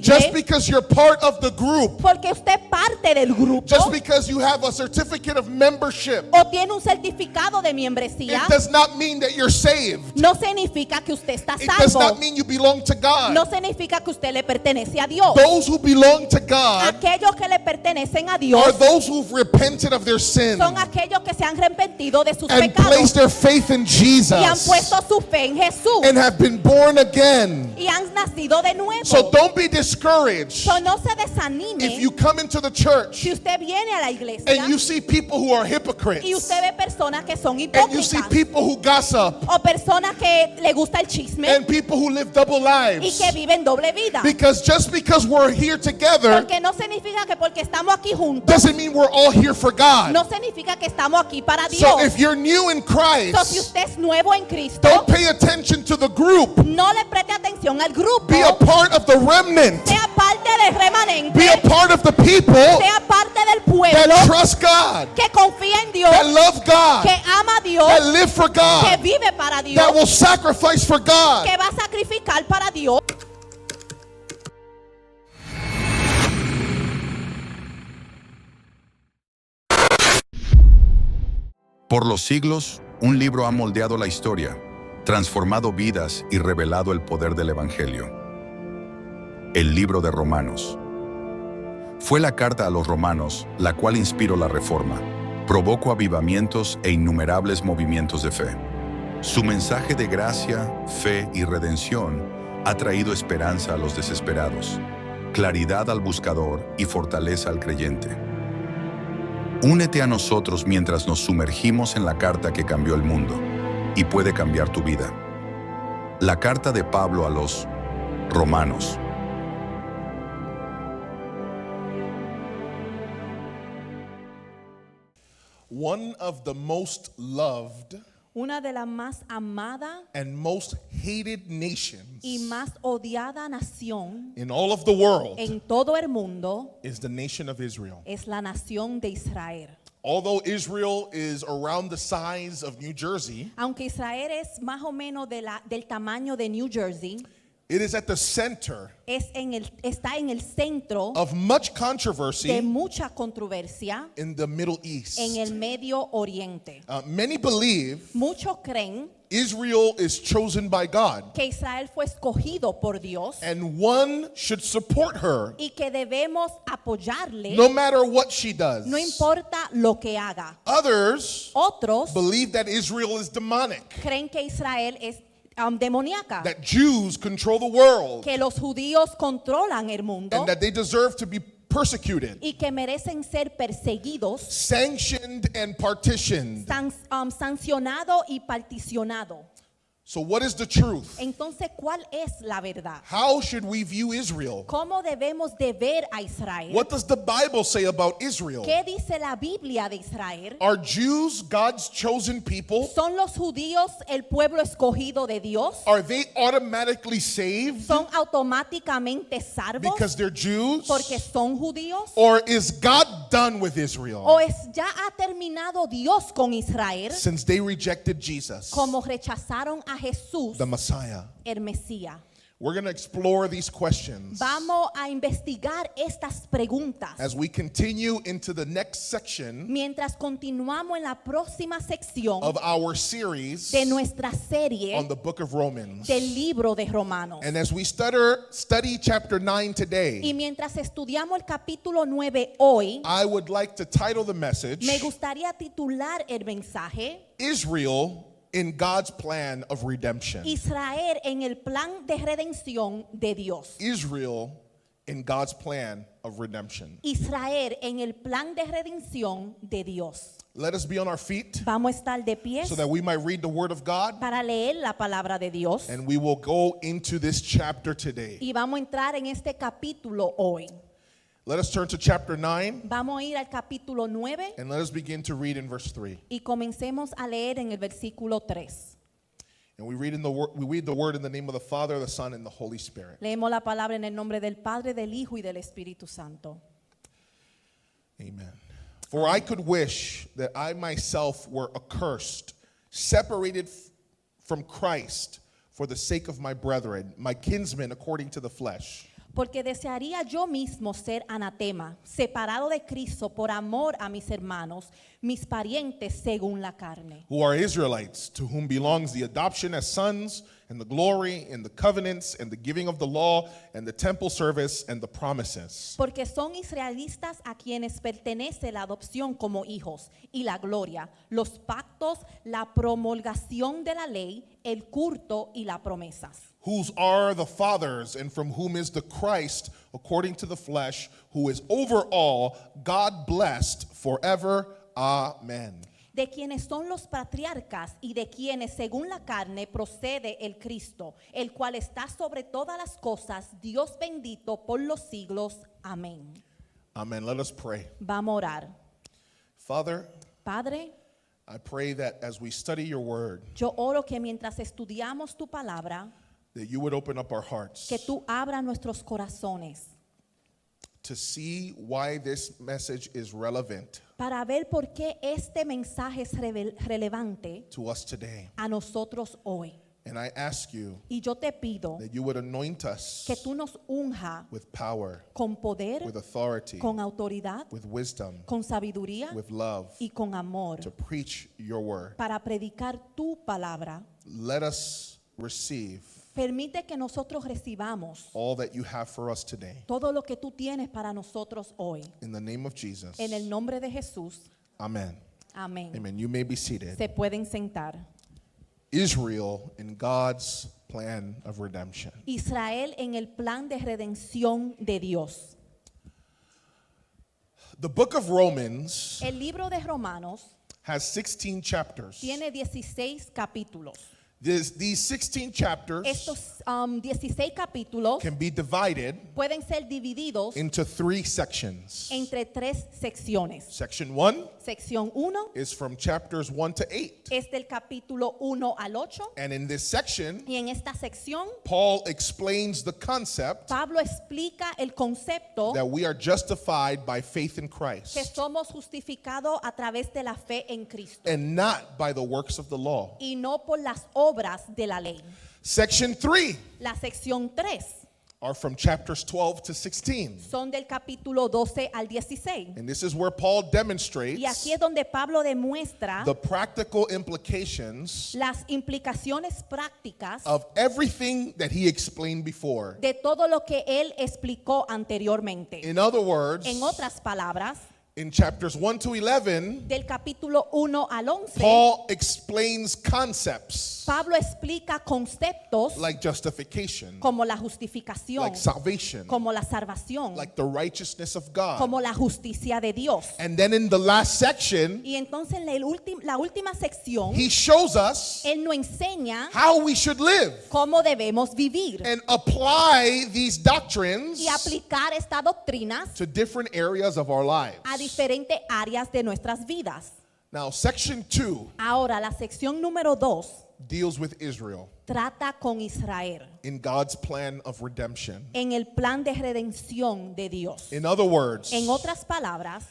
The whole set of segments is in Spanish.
Just because you're part of the group, porque usted es parte del grupo, just because you have a certificate of membership, o tiene un certificado de membresía, it does not mean that you're saved. no significa que usted está It does salvo. not mean you belong to God. No significa que usted le pertenece a Dios. Those who belong to God Aquellos que le pertenecen a are Dios those who've repented of their sin son aquellos que se han arrepentido de sus and pecados placed their faith in y han Jesus puesto su fe en Jesús and have been born again. y han nacido de nuevo. So don't be discouraged So, no se desanime if you come into the church si usted viene a la iglesia and you see people who are y hypocrites usted ve personas que son and you see hipócritas people who gossip o personas que le gusta el chisme and people who live double y lives. que viven doble vida. Because just because we're here together Porque no significa que porque estamos aquí juntos, doesn't mean we're all here for God. no significa que estamos aquí para Dios. So if you're new in So, si Christ, usted es nuevo en Cristo, don't pay attention to the group. no le preste atención al grupo. Be a part of the remnant. Sea parte del remanente. Be a part of the people Sea parte del pueblo that trust God, que confía en Dios, that love God, que ama a Dios, that live for que God, vive para Dios, that will sacrifice for God. que va a sacrificar para Dios. Por los siglos, un libro ha moldeado la historia, transformado vidas y revelado el poder del Evangelio. El libro de Romanos. Fue la carta a los romanos la cual inspiró la Reforma, provocó avivamientos e innumerables movimientos de fe. Su mensaje de gracia, fe y redención ha traído esperanza a los desesperados, claridad al buscador y fortaleza al creyente. Únete a nosotros mientras nos sumergimos en la carta que cambió el mundo y puede cambiar tu vida. La carta de Pablo a los Romanos. One of the most loved Una de las más amadas and most hated nations y más odiada nación in all of the world en todo el mundo is the nation of Israel. es la nación de Israel. Although Israel is around the size of New Jersey, Aunque Israel es más o menos del tamaño de New Jersey, it is at the center está en el centro of much de controversy mucha controversia in the Middle East. en el Medio Oriente. Many believe Muchos creen Israel is chosen by God, que Israel fue escogido por Dios and one should support her y que debemos apoyarle, no matter what she does. no importa lo que haga. Others Otros believe that Israel is demonic, creen que Israel es demoníaca, that Jews control the world, que los judíos controlan el mundo and that they deserve to be persecuted, y que merecen ser perseguidos, sanctioned and partitioned. sancionado y particionado. So what is the truth? Entonces, ¿cuál es la verdad? How should we view Israel? ¿Cómo debemos de ver a Israel? What does the Bible say about Israel? ¿Qué dice la Biblia de Israel? Are Jews God's chosen people? ¿Son los judíos el pueblo escogido de Dios? Are they automatically saved ¿Son automáticamente salvos because they're Jews? porque son judíos? Or is God done with Israel ¿O ya ha terminado Dios con Israel since they rejected Jesus, como rechazaron a Jesús, the Messiah? el Mesías? We're going to explore these questions Vamos a investigar estas preguntas as we continue into the next section mientras continuamos en la próxima sección of our series de nuestra serie on the book of Romans. del libro de Romanos. And as we study chapter 9 Y today, mientras estudiamos el capítulo 9 hoy, I would like to title the message, me gustaría titular el mensaje Israel in God's plan of redemption. Israel en el plan de redención de Dios. Israel in God's plan of redemption. Israel en el plan de redención de Dios. Let us be on our feet Vamos a estar de pie so that we might read the word of God, para leer la palabra de Dios and we will go into this chapter today. y vamos a entrar en este capítulo hoy. Let us turn to chapter 9 Vamos a ir al capítulo 9 and let us begin to read in verse 3. y comencemos a leer en el versículo 3. And we read the word in the name of the Father, the Son, and the Holy Spirit. Leemos la palabra en el nombre del Padre, del Hijo y del Espíritu Santo. Amen. For I could wish that I myself were accursed, separated from Christ for the sake of my brethren, my kinsmen according to the flesh. Porque desearía yo mismo ser anatema, separado de Cristo por amor a mis hermanos, mis parientes según la carne. who are Israelites, to whom belongs the adoption as sons, and the glory, and the covenants, and the giving of the law, and the temple service, and the promises. Porque son israelitas a quienes pertenece la adopción como hijos y la gloria, los pactos, la promulgación de la ley, el culto y las promesas. Whose are the fathers, and from whom is the Christ, according to the flesh, who is over all, God blessed forever. Amen. De quienes son los patriarcas y de quienes según la carne procede el Cristo, el cual está sobre todas las cosas, Dios bendito por los siglos. Amén. Amen. Let us pray. Vamos a orar. Father, Padre, I pray that as we study your word, yo oro que mientras estudiamos tu palabra, that you would open up our hearts que tú abras nuestros corazones to see why this message is relevant para ver por qué este mensaje es relevante to us today. a nosotros hoy. And I ask you Y yo te pido that you would anoint us que tú nos unja with power, con poder, with authority, con autoridad, with wisdom, con sabiduría with love y con amor to preach your word. para predicar tu palabra. Let us receive Permite que nosotros recibamos all that you have for us today. todo lo que tú tienes para nosotros hoy. In the name of Jesus. En el nombre de Jesús. Amen. Amén. Amen. You may be seated. Se pueden sentar. Israel in God's plan of redemption. Israel en el plan de redención de Dios. The book of Romans El libro de Romanos has 16 chapters. tiene 16 capítulos. These 16 chapters Estos 16 capítulos can be divided pueden ser divididos into 3 sections. entre 3 secciones. Section 1 Sección 1 is from chapters 1 to 8. es del capítulo 1 al 8 And in this section, y en esta sección Paul explains the concept Pablo explica el concepto that we are justified by faith in que Christ somos justificados a través de la fe en Cristo and not by the works of the law. y no por las obras de la ley. Section 3 La sección 3 are from chapters 12 to 16. son del capítulo 12 al 16. And this is where Paul Y aquí demonstrates es donde Pablo demuestra the practical implications las implicaciones prácticas of everything that he explained before. de todo lo que él explicó anteriormente. In other words, En otras palabras, in chapters 1 to 11, del capítulo 1 al 11, Paul explains concepts Pablo explica conceptos like justification, como la justificación, like salvation, como la salvación, like the righteousness of God. como la justicia de Dios. And then in the last section, Y entonces en la última sección, he shows us él nos enseña how we should live cómo debemos vivir and apply these doctrines y aplicar estas doctrinas to different areas of our lives. a diferentes áreas de nuestras vidas. Now, section 2 Ahora, la sección número 2 deals with Israel trata con Israel in God's plan of redemption. en el plan de redención de Dios. In other words, En otras palabras,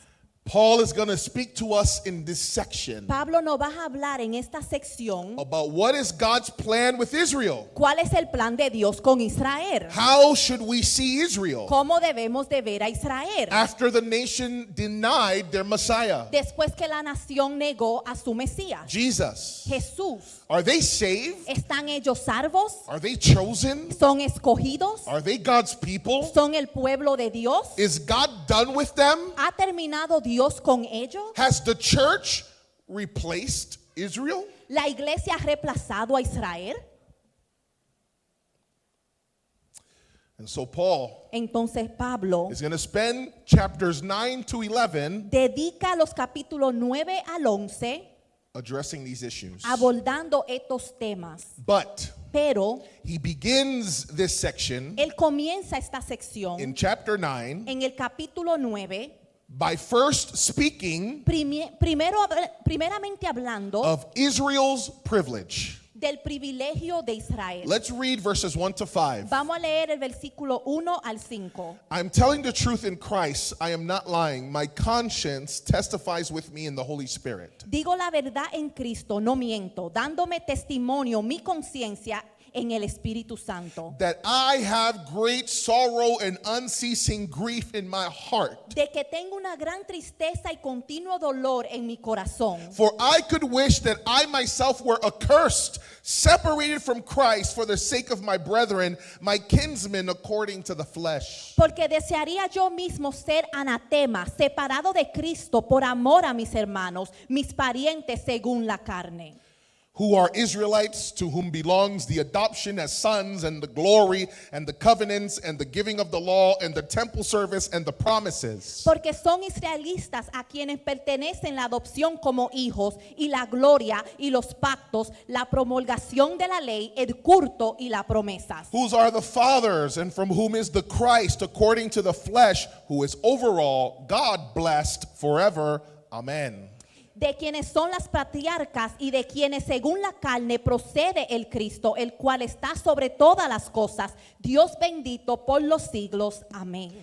Paul is going to speak to us in this section Pablo nos va a hablar en esta sección about what is God's plan with Israel. cuál es el plan de Dios con Israel. How should we see Israel ¿Cómo debemos de ver a Israel? after the nation denied their Messiah, Después que la nación negó a su Mesías, Jesus? Jesús. Are they saved? ¿Están ellos salvos? Are they chosen? ¿Son escogidos? Are they God's people? ¿Son el pueblo de Dios? Is God done with them? ¿Ha terminado Dios con ellos? Has the church replaced Israel? ¿La iglesia ha reemplazado a Israel? And so Paul Entonces Pablo is going to spend chapters 9 to 11 dedica los capítulos 9 al 11 addressing these issues. abordando estos temas. But Pero he begins this section él comienza esta sección in chapter 9 en el capítulo 9 by first speaking primeramente hablando of Israel's privilege. del privilegio de Israel. Let's read verses 1 to 5. Vamos a leer el versículo 1 al 5. I'm telling the truth in Christ. I am not lying. My conscience testifies with me in the Holy Spirit. Digo la verdad en Cristo, no miento, dándome testimonio mi conciencia en el Espíritu Santo, that I have great sorrow and unceasing grief in my heart. de que tengo una gran tristeza y continuo dolor en mi corazón. For I could wish that I myself were accursed, separated from Christ for the sake of my brethren, my kinsmen according to the flesh. Porque desearía yo mismo ser anatema, separado de Cristo por amor a mis hermanos, mis parientes según la carne. Who are Israelites, to whom belongs the adoption as sons and the glory and the covenants and the giving of the law and the temple service and the promises. Porque son israelitas a quienes pertenecen la adopción como hijos y la gloria y los pactos, la promulgación de la ley, el culto y las promesas. Whose are the fathers, and from whom is the Christ according to the flesh, who is over all, God blessed forever. Amen. De quienes son las patriarcas y de quienes según la carne procede el Cristo, el cual está sobre todas las cosas, Dios bendito por los siglos. Amén.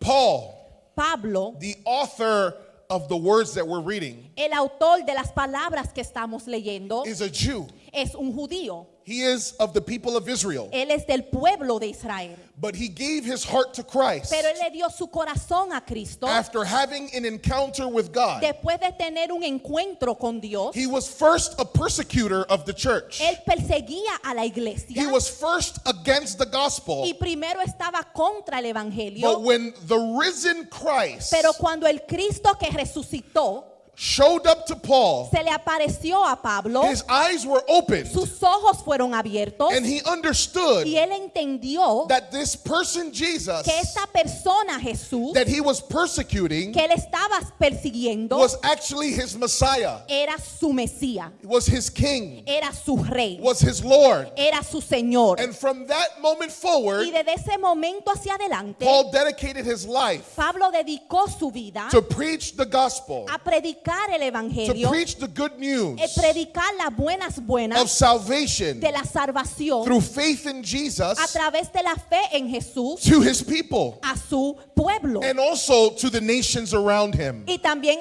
Paul, Pablo, the author of the words that we're reading, el autor de las palabras que estamos leyendo, is a Jew. es un judío. He is of the people of Israel. Él es del pueblo de Israel. But he gave his heart to Christ Pero él le dio su corazón a Cristo after having an encounter with God. después de tener un encuentro con Dios. He was first a persecutor of the church. Él perseguía a la iglesia He was first against the gospel. y primero estaba contra el But evangelio. when the risen Christ Pero cuando el Cristo que resucitó showed up to Paul, se le apareció a Pablo, his eyes were opened sus ojos fueron abiertos and he understood y él entendió that this person Jesus que esta persona Jesús that he was persecuting que él estaba persiguiendo was actually his Messiah, era su Mesías, was his king, era su rey, was his Lord. era su Señor. And from that moment forward, Y desde ese momento hacia adelante, Paul dedicated his life Pablo dedicó su vida to preach the gospel, a predicar el to evangelio, preach the good news predicar las buenas of salvation de la salvación through faith in a Jesus través de la fe en Jesús to his people a su pueblo and also to the nations around him. y también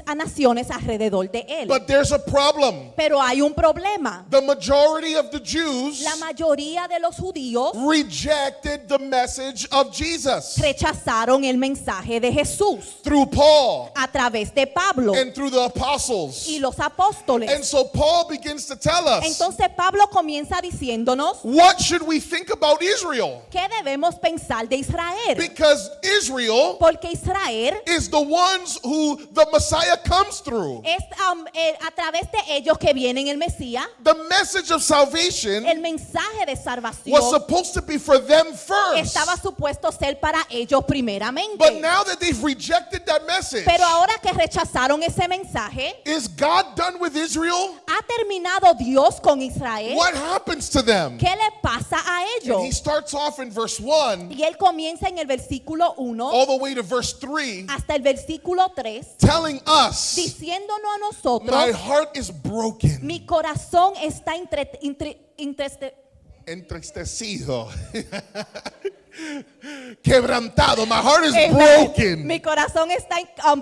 a naciones alrededor de él. But there's a problem. Pero hay un problema. The majority of the Jews La mayoría de los judíos rejected the message of Jesus rechazaron el mensaje de Jesús through Paul a través de Pablo and through the apostles. y los apóstoles. And so Paul begins to tell us, Entonces Pablo comienza diciéndonos what should we think about Israel? qué debemos pensar de Israel. Because Israel Porque Israel is the ones who the Messiah comes through. es a través de ellos que viene el Mesías. The message of salvation El mensaje de salvación was supposed to be for them first. estaba supuesto ser para ellos primeramente. But now that they've rejected that message, Pero ahora que rechazaron ese mensaje, is God done with Israel? ¿ha terminado Dios con Israel? What happens to them? ¿Qué le pasa a And ellos? he starts off in verse 1 Y él comienza en el versículo 1 all the way to verse 3, hasta el versículo 3 telling us, diciéndonos a my nosotros, heart is broken, mi corazón está entristecido, quebrantado. My heart is mi broken corazón está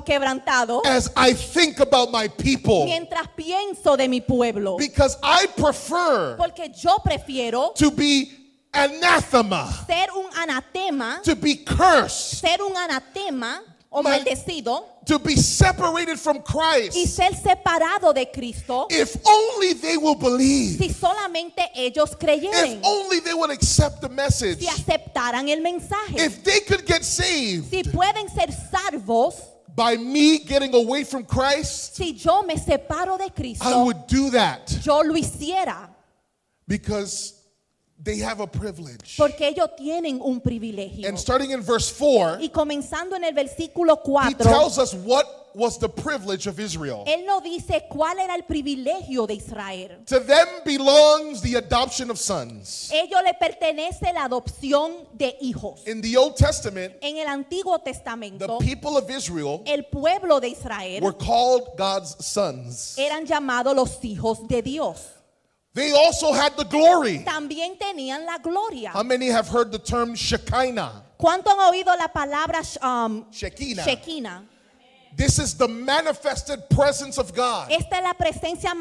quebrantado as I think about my people, mientras pienso de mi pueblo. because I prefer Porque yo prefiero to be anathema, ser un anatema, to be cursed, ser un anatema o My- maldecido to be separated from y Christ, ser separado de Cristo if only they will believe, si solamente ellos if creyeren, only they would accept the message, si aceptaran el mensaje, if they could get saved si pueden ser salvos. by me getting away from Christ, Si yo me separo de I Cristo, would do that yo lo hiciera, because they have a privilege. porque ellos tienen un privilegio. And starting in verse 4, Y comenzando en el versículo he 4, tells us what was the privilege of Israel. él nos dice cuál era el privilegio de Israel. To them belongs the adoption of sons. Ellos le pertenece la adopción de hijos. In the Old Testament, En el Antiguo the Testamento, people of Israel el pueblo de Israel were called God's sons. eran llamados los hijos de Dios. They also had the glory. También tenían la gloria. How many have heard the term Shekinah? ¿Cuánto han oído la palabra Shekinah. Shekinah? This is the manifested presence of God Esta es la presencia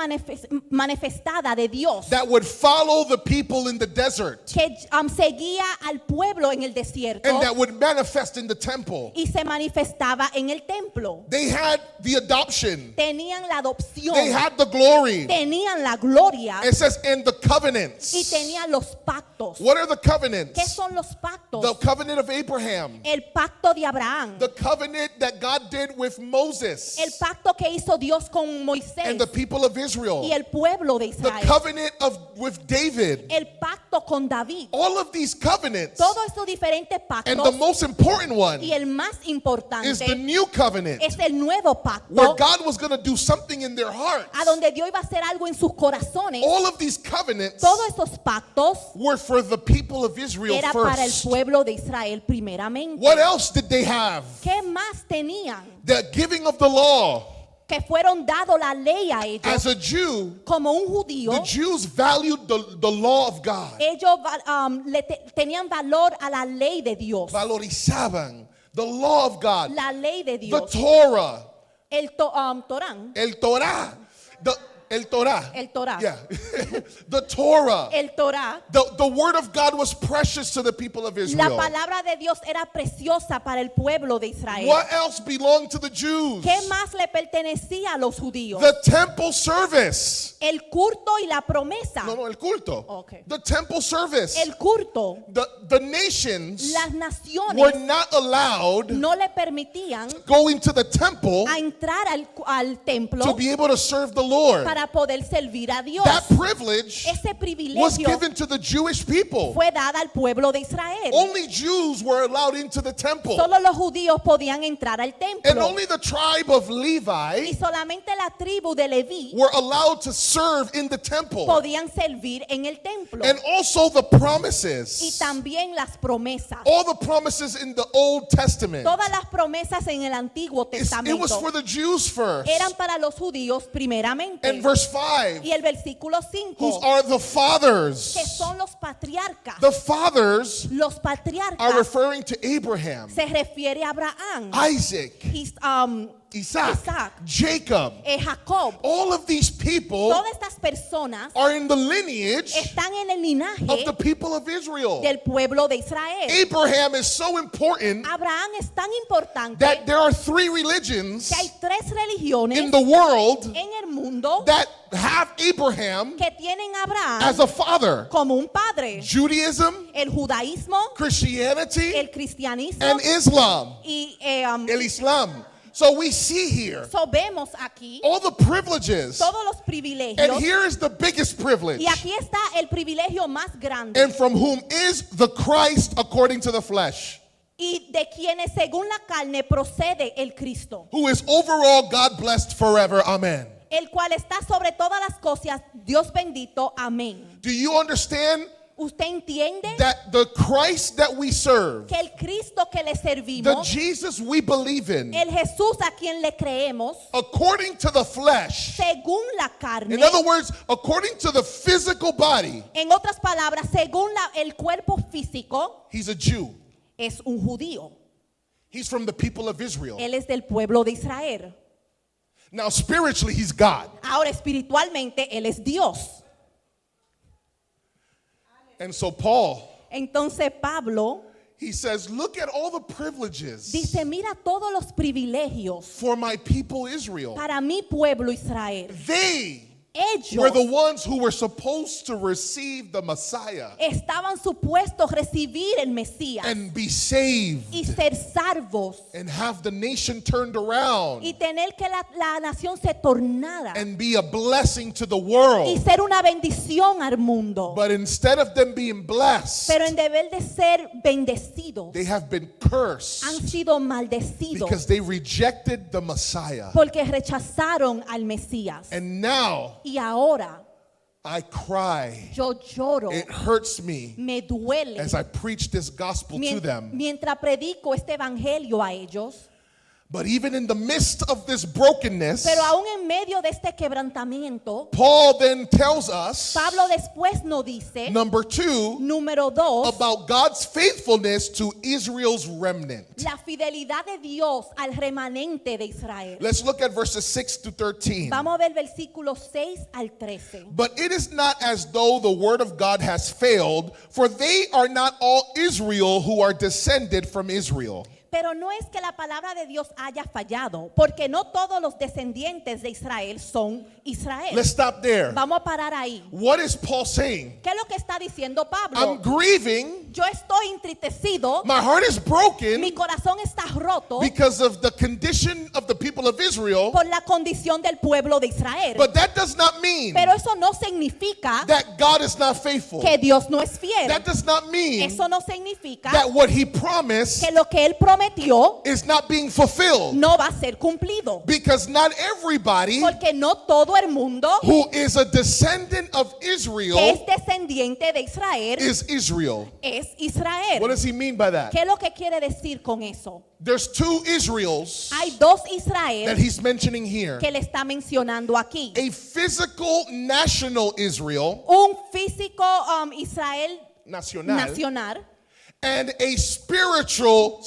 manifestada de Dios that would follow the people in the desert que seguía al pueblo en el desierto and that would manifest in the temple. y se manifestaba en el templo. They had the adoption. Tenían la adopción, They had the glory. tenían la gloria It says, and the y covenants. tenían los pactos. What are the ¿Qué covenants? son los pactos? The covenant of Abraham. El pacto de Abraham, The covenant that God did with Moses el pacto que hizo Dios con Moisés and the people of y Israel. el pueblo de The Israel, covenant with David. el pacto con David. All of these covenants. Todos estos diferentes And the pactos most important one y el más is importante the new covenant, es el nuevo pacto where God was going to do something in their hearts. a donde Dios iba a hacer algo en sus corazones. All of these covenants Todos estos pactos were for the people of Israel era para el first. pueblo de Israel primeramente. What else did they have? ¿Qué más tenían? The giving of the law. Que fueron dado la ley a ellos. As a Jew, Como un judío, the Jews valued the law of God. ellos tenían valor a la ley de Dios. Valorizaban the law of God. La ley de The Dios. Torah. Torán. El Torah. El Torah. El Torah. Yeah. The Torah. El Torá. The word of God was precious to the people of La Israel. palabra de Dios era preciosa para el pueblo de Israel. What else belonged to the Jews? ¿Qué más le pertenecía a los judíos? The temple service. El culto y la promesa. No, el culto. Okay. The temple service. El culto. The nations Las were naciones not allowed no le permitían going to the temple a entrar al templo to be able to serve the Lord. para poder servir a Dios. That privilege Ese was privilegio given to the Jewish people. fue dada al pueblo de Israel. Only Jews were allowed into the temple. Solo los judíos podían entrar al And templo. only the tribe of Y Levi solamente la tribu de Leví were allowed to serve in the temple. podían servir en el templo. And also the Y promises. también las promesas. All the promises in the Old Testament. Todas las promesas en el Antiguo It was Testamento for the Jews first. eran para los judíos primeramente. And verse 5, Y el versículo whose 5, are the fathers. que son los patriarcas. The fathers Los are patriarcas referring to Abraham, se refiere a Abraham, Isaac, Isaac, Isaac, Jacob. Jacob. All of these people Todas estas personas are in the lineage están en el of linaje the people of Israel. del pueblo de Israel. Abraham is so important Abraham es tan importante that there are 3 religions que hay 3 religiones in the world en el mundo that have Abraham que tienen a Abraham as a father. como un padre. Judaism, El judaísmo, Christianity, el cristianismo and Islam. y El Islam. So we see here vemos aquí all the privileges. todos los And privilegios. here is the biggest privilege. Y aquí está el privilegio más grande. And from whom is the Christ according to the flesh, Y de quienes según la carne procede el Cristo, who is overall God blessed forever. Amen. el cual está sobre todas las cosas, Dios bendito, amén. Do you understand ¿Usted entiende that the Christ that we serve, que el Cristo que le the servimos, Jesus we believe in, el Jesús a quien le creemos, according to the flesh, según la carne, in other words, according to the physical body, en otras palabras, según el cuerpo físico, he's a Jew. es un judío. He's from the people of Israel. Él es del pueblo de Israel. Now, spiritually, he's God. Ahora, espiritualmente, Él es Dios. And so, Paul, Entonces Pablo he says, look at all the privileges dice, mira todos los privilegios for my people Israel. para mi pueblo Israel. They Ellos were the ones who were supposed to receive the Messiah estaban supuestos recibir el Mesías and be saved y ser salvos and have the nation turned around y tener que la nación se tornara and be a blessing to the y world. ser una bendición al mundo. But instead of them being blessed, Pero en deber de ser bendecidos, they have been han cursed sido maldecidos because they rejected the Messiah. porque rechazaron al Mesías. And now Y ahora I cry. yo lloro, It hurts me me duele as I preach this gospel to them, mientras predico este evangelio a ellos, But even in the midst of this brokenness, Pero aún en medio de este quebrantamiento, Paul then tells us, Pablo después nos dice, number 2, número 2, about God's faithfulness to Israel's remnant. la fidelidad de Dios al remanente de Israel. Let's look at verses 6 to 13. Vamos a ver versículos 6 al 13. But it is not as though the word of God has failed, for they are not all Israel who are descended from Israel. Pero no es que la palabra de Dios haya fallado, porque no todos los descendientes de Israel son Israel. Let's stop there. Vamos a parar ahí. What is Paul saying? ¿Qué es lo que está diciendo I'm Pablo? grieving, Yo estoy entristecido, my heart is broken mi corazón está roto because of the condition of the people of Israel, por la condición del pueblo de Israel. but that does not mean Pero eso no significa that God is not faithful. que Dios no es fiel. That does not mean Eso no significa that what he promised que lo que él prometió is not being fulfilled, no va a ser cumplido. because not everybody Porque no todo el mundo who is a descendant of que es Israel descendiente de Israel is Israel. es Israel. What does he mean by that? ¿Qué es lo que quiere decir con eso? There's two Israels Hay dos that Israel he's mentioning here. que le está mencionando aquí. A physical national Israel, Un físico Israel nacional, nacional and a spiritual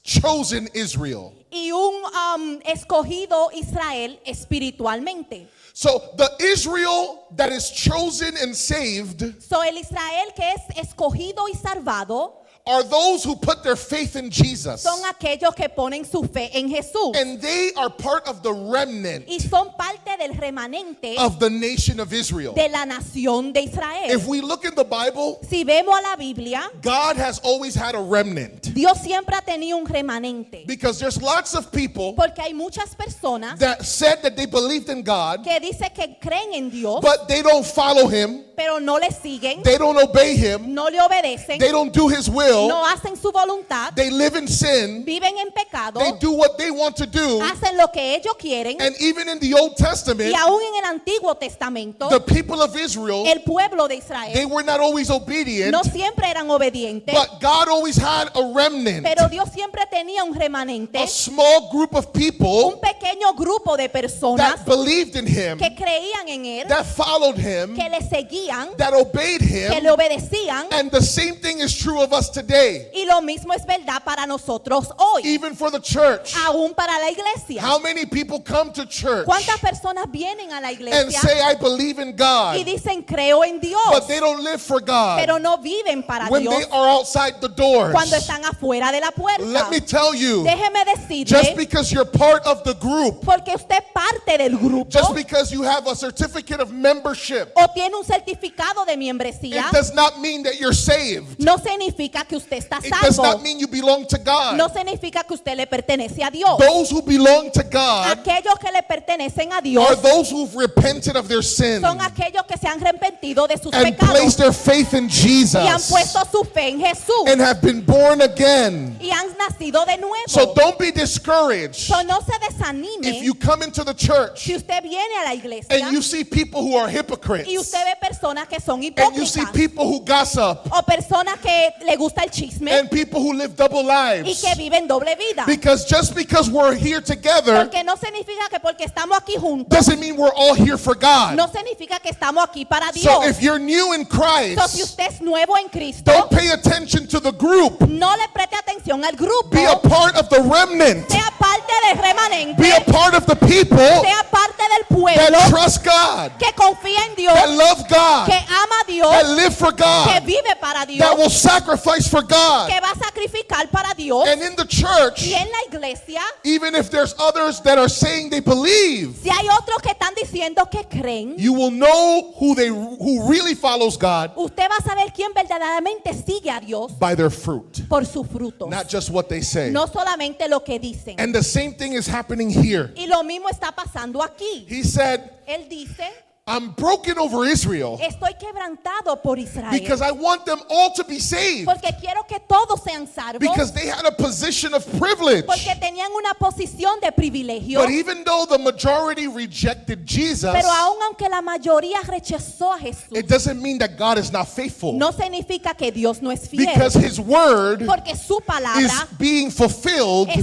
chosen Israel. y un escogido Israel espiritualmente. So the Israel that is chosen and saved So el Israel que es escogido y salvado are those who put their faith in Jesus. son aquellos que ponen su fe en Jesús And they are part of the remnant y son parte del remanente of the nation of Israel. de la nación de Israel. If we look in the Bible, Si vemos a la Biblia, God has always had a remnant, Dios siempre ha tenido un remanente. because there's lots of people Porque hay muchas personas that said that they believed in God, que dicen que creen en Dios, but they don't follow him, pero no le siguen, they don't obey him, no le obedecen, they don't do his will, no hacen su voluntad, they live in sin, viven en pecado, they do what they want to do. hacen lo que ellos quieren. And even in the Old Testament, Y aún en el Antiguo Testamento, the people of Israel, el pueblo de they Israel were not always obedient, no siempre eran obedientes, but God always had a remnant, pero Dios siempre tenía un remanente, a small group of people un pequeño grupo de personas that believed in him, que creían en él, that followed him, que le seguían, that obeyed que him. le obedecían. And the same thing is true of us today, Y lo mismo es verdad para nosotros hoy, even for the church. aún para la iglesia. How many people come to church ¿Cuántas personas vienen a la and iglesia say, I believe in y God, dicen creo en Dios, but they don't live for God pero no viven para when they Dios are outside the doors? cuando están afuera de la puerta? Let me tell you, Déjeme just decirle, because you're part of the group, porque usted es parte del grupo just because you have a certificate of membership, o tiene un certificado de membresía, it does not mean that you're saved. no significa que usted está It does not salvo, mean you belong to God. no significa que usted le pertenece a Dios. Those who belong to God Aquellos que le pertenecen a Dios are those who've repented of their sin son aquellos que se han arrepentido de sus and pecados placed their faith in y han Jesus puesto su fe en Jesús and have been born again. y han nacido de nuevo. So don't be discouraged So, no se desanime if you come into the church si usted viene a la iglesia and you see people who are hypocrites y usted ve personas que son and you see hipócritas people who gossip o personas que le gusta el chisme and people who live double y lives. que viven doble vida. Because just because we're here together Porque no significa que porque estamos aquí juntos, doesn't mean we're all here for God. no significa que estamos aquí para Dios. So if you're new in So, si Christ, usted es nuevo en Cristo, don't pay attention to the group. no le preste atención al grupo, Be a part of the remnant. sea parte del remanente, Be a part of the people sea parte del pueblo that trust God, que confía en Dios, that love que God, ama a Dios, that live for que God, vive para Dios, that will sacrifice for God. que va a sacrificar para Dios. And in the church, Y en la iglesia, even if there's others that are saying they believe, si hay otros que están diciendo que creen, you will know who really follows God usted va a saber quién verdaderamente sigue a Dios by their fruit, por sus frutos, not just what they say. no solamente lo que dicen. And the same thing is happening here. Y lo mismo está pasando aquí. He said, Él dice, I'm broken over Israel estoy quebrantado por Israel because I want them all to be saved, porque quiero que todos sean salvos, because they had a position of privilege. porque tenían una posición de privilegio. But even though the majority rejected Jesus, Pero aunque la mayoría rechazó a Jesús, it doesn't mean that God is not faithful, no significa que Dios no es fiel, because his word porque su is palabra being fulfilled se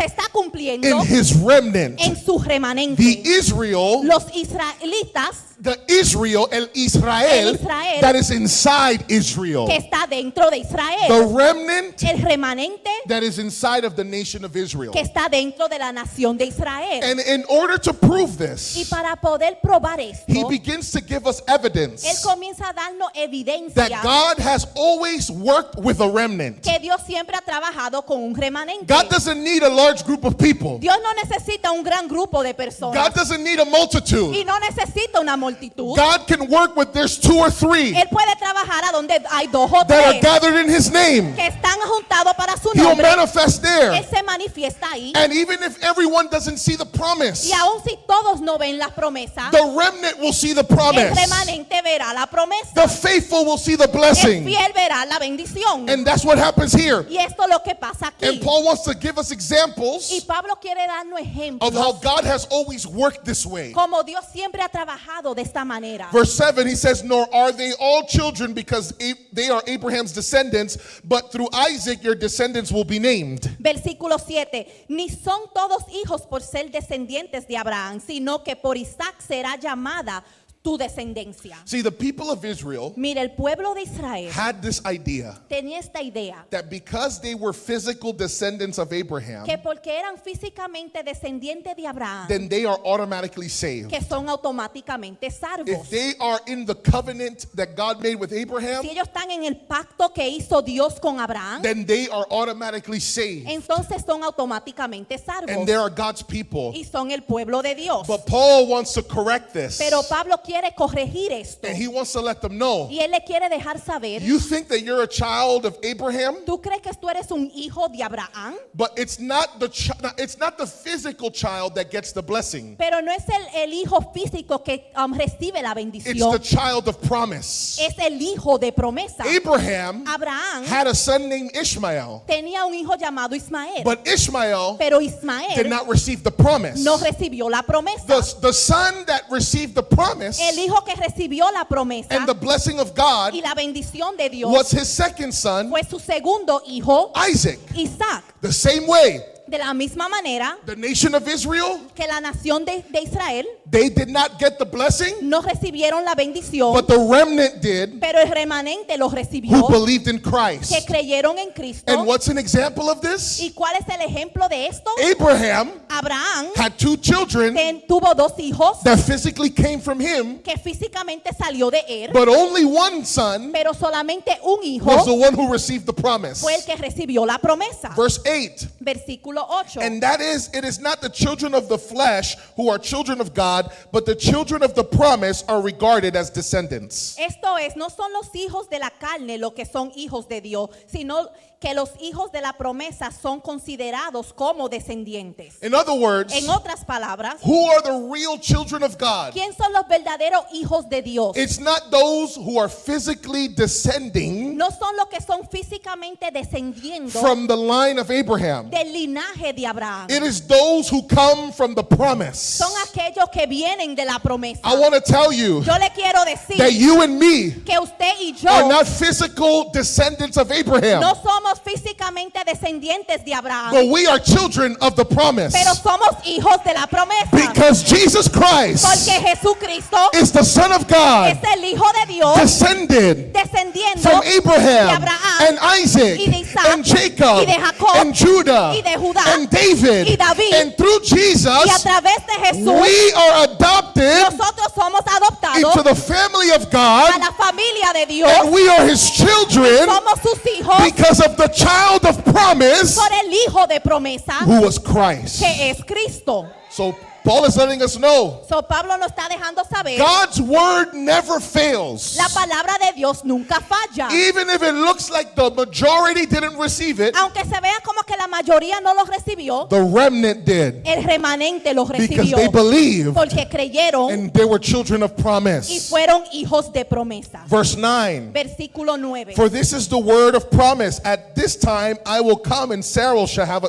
está cumpliendo in his remnant. en su The remanente. Israel, Los israelitas the Israel, el Israel, El Israel that is inside Israel. que está dentro de The Israel. remnant El remanente that is inside of the nation of Israel. que está dentro de la nación de Israel. And in order to prove Y this, para poder probar esto, he begins to give us Él evidence comienza a darnos that evidencia God has always worked with a remnant. que Dios siempre ha trabajado con un remanente. God doesn't need a large group of people. Dios no necesita un gran grupo de personas God doesn't need a multitude. y no necesita una multitud. God can work with there's 2 or 3 Él puede trabajar a donde hay 2 o that are 3 gathered in his name. que están juntados para su He'll nombre. manifest Él there. se manifiesta ahí. And even if everyone doesn't see the promise, Y aun si todos no ven las promesas, the remnant will see the el promise. remanente verá la promesa. The faithful will see the El blessing. fiel verá la bendición. And that's what happens here. Y esto es lo que pasa aquí. And Paul wants to give us Y examples Pablo quiere darnos of how ejemplos God has always worked this way. como Dios siempre ha trabajado de esta manera. Verse 7, he says, "Nor are they all children because they are Abraham's descendants, but through Isaac your descendants will be named." Versículo 7. Ni son todos hijos por ser descendientes de Abraham, sino que por Isaac será llamada tu descendencia. See, the people of Israel Mira, el pueblo de Israel had this idea tenía esta idea that because they were physical descendants of Abraham, que porque eran físicamente descendientes de Abraham, then they are automatically saved. que son automáticamente salvos. If they are in the covenant that God made with Abraham, Si ellos están en el pacto que hizo Dios con Abraham, then they are automatically saved. entonces son automáticamente And salvos they are God's people. y son el pueblo de Dios. But Paul wants to correct this. Pero Pablo quiere corregir esto And he wants to let them know, y él le quiere dejar saber, you think that you're a child of Abraham, ¿tú crees que tú eres un hijo de Abraham? but it's not the physical child that gets the blessing. Pero no es el hijo físico que recibe la It's the bendición, child of promise. es el hijo de promesa. Abraham Abraham had a son named Ishmael, tenía un hijo llamado Ismael, but Ishmael pero did Ismael not receive the promise. no recibió la promesa. The son that received the promise El hijo que recibió la promesa and the blessing of God y la bendición de Dios was his second son, fue su segundo hijo, Isaac. Isaac. The same way, De la misma manera the nation of Israel, que la nación de Israel they did not get the blessing, no recibieron la bendición, but the remnant did, pero el remanente lo who recibió, believed in que Christ. creyeron en Cristo. And what's an example of this? ¿Y cuál es el ejemplo de esto? Abraham Abraham had 2 children tuvo 2 hijos that physically came from him, que físicamente salió de él, but only one son pero solamente un hijo was the one who received the promise. fue el que recibió la promesa. Verse 8. Versículo 8. And that is, it is not the children of the flesh who are children of God, but the children of the promise are regarded as descendants. Esto es, no son los hijos de la carne los que son hijos de Dios, sino que los hijos de la promesa son considerados como descendientes. In other words, En otras palabras, who are the real children of God? ¿quién son los verdaderos hijos de Dios? It's not those who are physically descending No son los que son físicamente descendiendo from the line of Abraham. del linaje de Abraham. It is those who come from the promise. Son aquellos que vienen de la promesa. I want to tell you Yo le quiero decir that you and me que usted y yo are not physical descendants of Abraham, no somos físicamente descendientes de Abraham, but we are children of the promise. pero somos hijos de la promesa. Because Jesus Christ Porque Jesucristo is the Son of God, es el Hijo de Dios descended descendiendo from de Abraham Abraham and Isaac y de Isaac and Jacob y de Jacob and Judah y de Judá and David. y David. And through y a Jesus, través de Jesús we are adopted nosotros somos adoptados into the family of a God, la familia de Dios. and we are His children Somos sus hijos because of the child of promise por el Hijo de promesa who was Christ. que es Cristo. So Paul is letting us know So Pablo nos está dejando saber, God's word never fails. la palabra de Dios nunca falla. Even if it looks like the majority didn't receive it, Aunque se vea como que la mayoría no lo recibió, the remnant did, el remanente lo because recibió they believed porque creyeron and they were children of y promise. fueron hijos de promesa. Verse 9. Versículo 9. For this is the word of promise. At this time I will come and Sarah shall have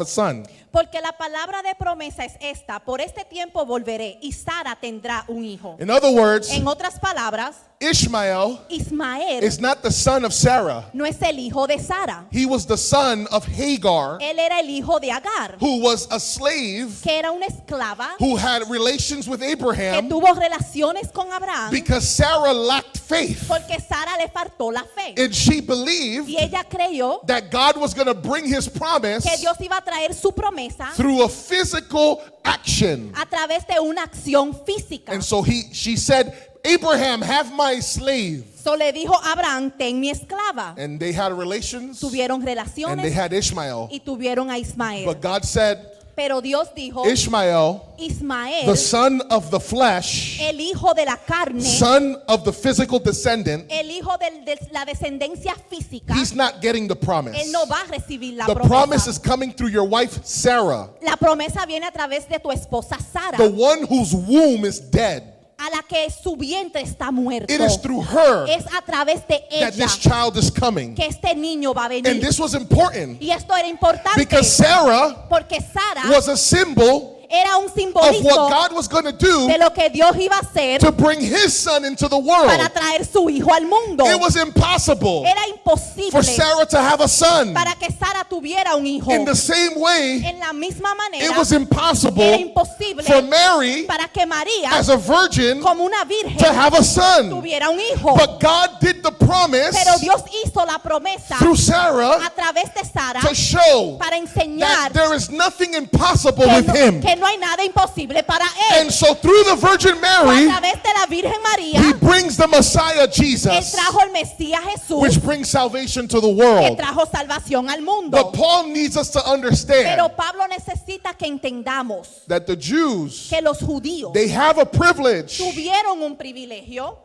a son. Porque la palabra de promesa es esta: por este tiempo volveré y Sara tendrá un hijo. In other words, En otras palabras, Ishmael Ismael is not the son of Sarah. no es el hijo de Sara. He was the son of Hagar, Él era el hijo de Agar, who was a slave que era una esclava who had relations with que Abraham tuvo relaciones con Abraham because Sarah lacked faith. porque Sara le faltó la fe. And she believed Y ella creyó that God was going to bring his promise que Dios iba a traer su promesa through a physical action. a través de una acción física. And so she said, Abraham, have my slave. So le dijo a Abraham, ten mi esclava. And they had relations Tuvieron and they relaciones had Ishmael. y tuvieron a Ismael. But God said, Pero Dios dijo, Ishmael, Ismael, the son of the flesh, el hijo de la carne, son of the physical descendant, el hijo de la descendencia física, he's not getting the promise. él no va a recibir la The promise promesa. is coming through your wife, Sarah, La promesa viene a través de tu esposa Sara, the one whose womb is dead. a la que su vientre está muerto. It is through her Es a través de that ella this child is coming. que este niño va a And venir. this was important Y esto era importante because Sarah porque Sara was a symbol era un of simbolismo what God was going to do de lo que Dios iba a hacer to bring his son into the world. para traer su hijo al mundo. It was impossible Era imposible for Sarah to have a son. para que Sara tuviera un hijo. In the same way, En la misma manera, it was era impossible imposible for Mary, para que María, as a virgin, como una virgen, to have a son. tuviera un hijo. But God did the promise Pero Dios hizo la promesa through Sarah a través de Sara to show para that enseñar there is nothing impossible with him. que no hay nada imposible para él. And so through the Virgin A Mary, través de la Virgen María, he brings the Messiah él Jesus, trajo el Mesías Jesús, which brings salvation to the que world. trajo salvación al mundo. But Paul needs us to Pero understand Pablo necesita que entendamos that the Jews, que los judíos they have a privilege, tuvieron un privilegio,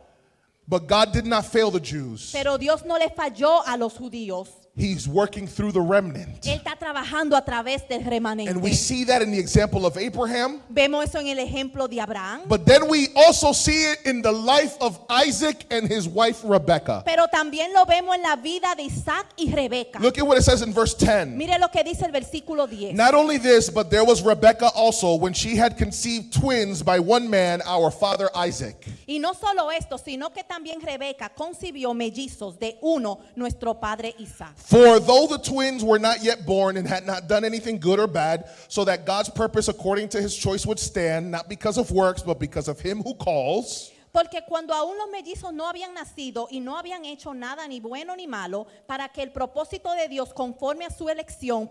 but God did not fail the Jews. pero Dios no le falló a los judíos. He's working through the remnant. Él está trabajando a través del remanente. And we see that in the example of Abraham, Vemos eso en el ejemplo de Abraham, but then we also see it in the life of Isaac and his wife Rebekah. pero también lo vemos en la vida de Isaac y Rebeca. Look at what it says in verse 10. Mire lo que dice el versículo 10. Not only this, but there was Rebekah also when she had conceived twins by one man, our father Isaac. Y no solo esto, sino que también Rebeca concibió mellizos de uno, nuestro padre Isaac. For though the twins were not yet born and had not done anything good or bad, so that God's purpose according to his choice would stand, not because of works, but because of him who calls. Porque cuando aún los mellizos no habían nacido y no habían hecho nada ni bueno ni malo, para que el propósito de Dios conforme a su elección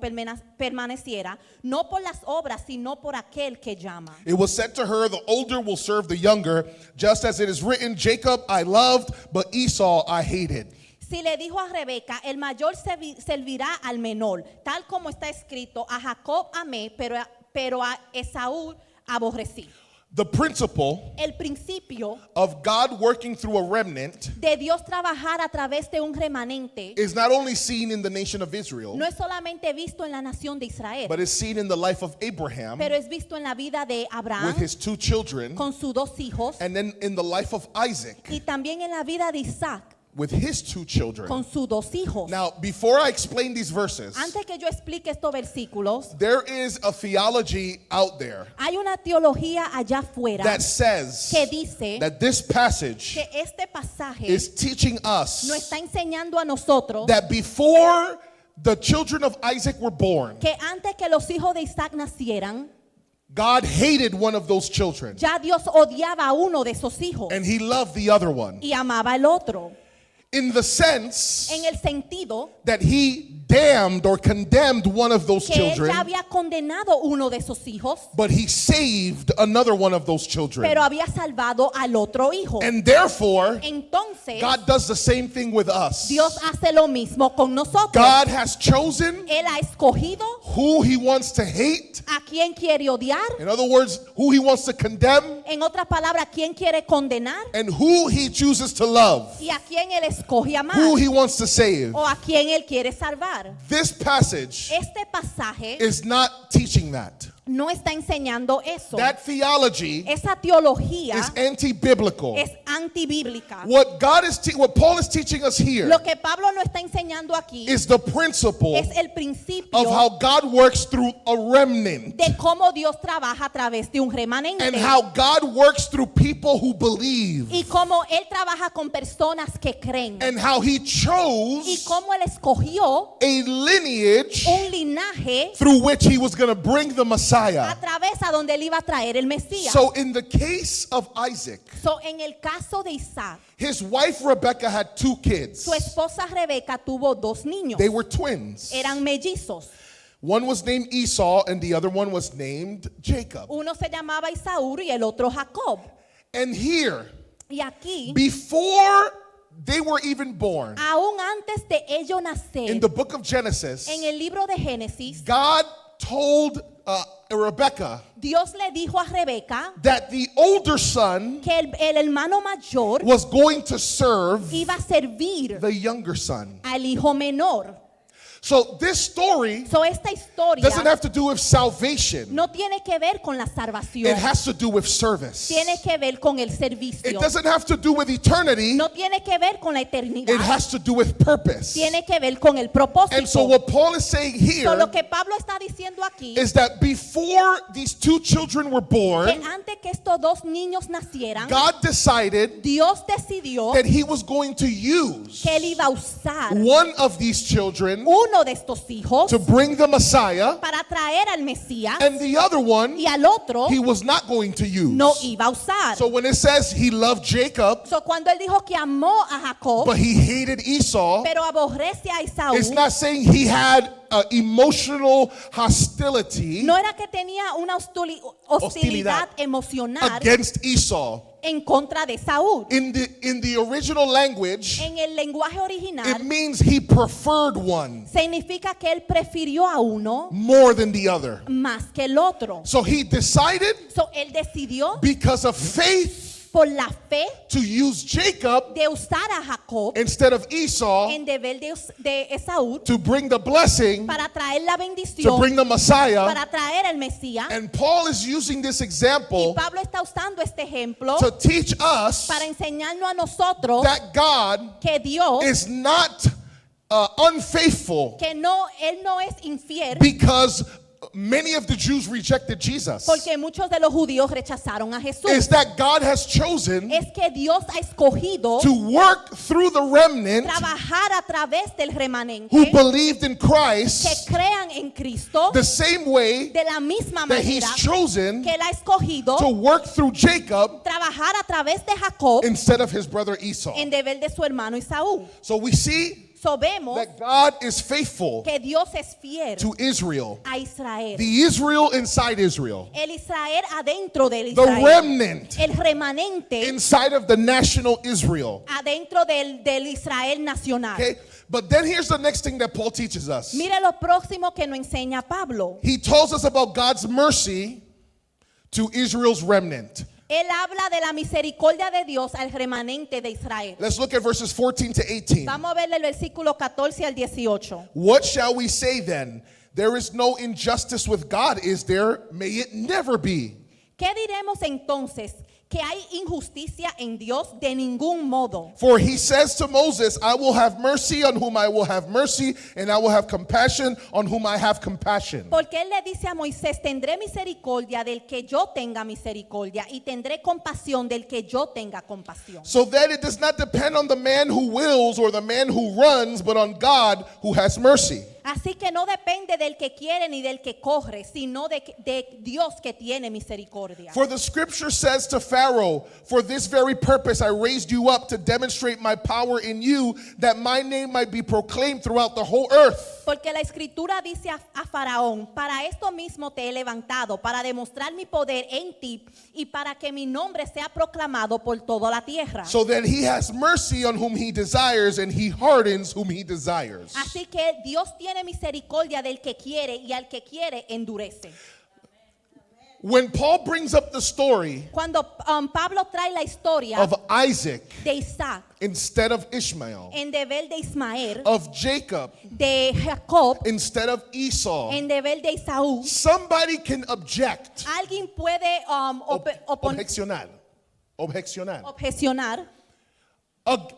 permaneciera, no por las obras, sino por aquel que llama. It was said to her, the older will serve the younger, just as it is written, Jacob I loved, but Esau I hated. Si le dijo a Rebeca, el mayor servirá al menor, tal como está escrito, a Jacob amé, pero a Esaú aborrecí. The principle El principio of God working through a remnant de Dios trabajar a través de un remanente is not only seen in the nation of Israel, no es solamente visto en la nación de Israel, but is seen in the life of Abraham pero es visto en la vida de Abraham with his two children, con sus dos hijos and then in the life of Isaac y también en la vida de Isaac with his two children. con sus dos hijos. Now, before I explain these verses, Antes que yo explique estos versículos, there is a theology out there hay una teología allá afuera that says que dice that this passage que este pasaje is teaching nos us está enseñando a nosotros that before the children of Isaac were born, que antes que los hijos de Isaac nacieran, God hated one of those children ya Dios odiaba a uno de esos hijos and he loved the other one. y amaba al otro. In the sense En el sentido that he damned or condemned one of those que él children, ya había condenado uno de esos hijos, but he saved another one of those children. pero había salvado al otro hijo. And therefore, Entonces, God does the same thing with us. Dios hace lo mismo con nosotros. God has chosen Él ha escogido who he wants to hate. a quien quiere odiar, In other words, who he wants to condemn en otras palabras, a quien quiere condenar and who he chooses to love, y a quien él escoge amar who he wants to save. o a quien él quiere salvar. This passage Este pasaje is not teaching that. no está enseñando eso. That theology Esa teología is anti-biblical. es antibíblica. What Paul is teaching us here Lo que Pablo nos está enseñando aquí is the principle es el of principio how God works through a remnant de cómo Dios trabaja a través de un remanente and how God works through people who believe y cómo Él trabaja con personas que creen and how he y chose cómo Él escogió a lineage un linaje through which he was going to bring the a Messiah. través a donde Él iba a traer el Mesías. So in the case of Isaac, So, en el caso de Isaac, his wife Rebecca had 2 kids. su esposa Rebeca tuvo 2 niños. They were twins. Eran mellizos. One was named Esau and the other one was named Jacob. Uno se llamaba Isaú y el otro Jacob. And here, Y aquí, before they were even born, aún antes de ellos nacer, in the book of Genesis, en el libro de Génesis, God told Rebecca Dios le dijo a Rebeca that the older son que el hermano mayor was going to serve iba a servir the younger son. al hijo menor. So this story So, esta historia doesn't have to do with salvation. no tiene que ver con la It salvación, has to do with service. tiene que ver con el It servicio, doesn't have to do with eternity. no tiene que ver con la eternidad, It has to do with purpose. tiene que ver con el And propósito. so what Paul is saying So, here lo que Pablo está diciendo aquí is that before these 2 children were que born, antes que estos 2 niños nacieran, God decided Dios decidió that he was going to use que él iba a usar one of these children uno de estos hijos to bring the Messiah, para traer al Mesías and the other one y al otro he was not going to use. no iba a usar. So when it says he loved Jacob, So, cuando él dijo que amó a Jacob, but he hated Esau, pero aborrece a Esaú, it's not saying he had emotional hostility no era que tenía una hostilidad emocional against Esau. en contra de Saúl. In the original language, En el lenguaje it original means he preferred one significa que él prefirió a uno more than the other. más que el otro. So he decided, So, él decidió because of faith, por la fe to use Jacob de usar a Jacob instead of Esau en deber de Esaú to bring the blessing, para traer la to bendición, bring the Messiah. para traer el Mesías. And Paul is using this Y example Pablo está usando este ejemplo to teach us para enseñarnos a nosotros that God que Dios, is not unfaithful que no, él no es infiel, because many of the Jews rejected Jesus. porque muchos de los judíos rechazaron a Jesús. Is that God has chosen Es que Dios ha escogido to work through the remnant trabajar a través del remanente who believed in que Christ crean en Cristo the same way de la misma that he's manera chosen que él ha escogido to work through Jacob trabajar a través de Jacob instead of his brother Esau. en deber de su hermano Esaú. So we see So, vemos that God is faithful que Dios es fiel to Israel, a Israel. the Israel inside Israel, El Israel adentro del the Israel. remnant El remanente inside of the national Israel. adentro del Israel nacional. Okay? But then here's the next thing that Paul teaches us. Mire lo próximo que nos enseña Pablo. He tells us about God's mercy to Israel's remnant. Él habla de la misericordia de Dios al remanente de Israel. Let's look at verses 14 to 18. Vamos a ver el versículo 14 al 18. What shall we say then? There is no injustice with God, is there? May it never be. ¿Qué diremos entonces? ¿Que hay injusticia en Dios? De ningún modo. For he says to Moses, I will have mercy on whom I will have mercy, and I will have compassion on whom I have compassion. Porque él le dice a Moisés, tendré misericordia del que yo tenga misericordia y tendré compasión del que yo tenga compasión. So that it does not depend on the man who wills or the man who runs, but on God who has mercy. Así que no depende del que quiere ni del que corre, sino de Dios que tiene misericordia. For the scripture says to Pharaoh, for this very purpose I raised you up to demonstrate my power in you, that my name might be proclaimed throughout the whole earth. Porque la escritura dice a Faraón, para esto mismo te he levantado, para demostrar mi poder en ti y para que mi nombre sea proclamado por toda la tierra. So that he has mercy on whom he desires, and he hardens whom he desires. Así que Dios tiene misericordia del que quiere y al que quiere endurece. when Paul brings up the story cuando Pablo trae la historia of Isaac de Isaac instead of Ishmael, en deber de Ismael, of Jacob de Jacob instead of Esau, en deber de Esaú, somebody can object, alguien puede objecionar, objecionar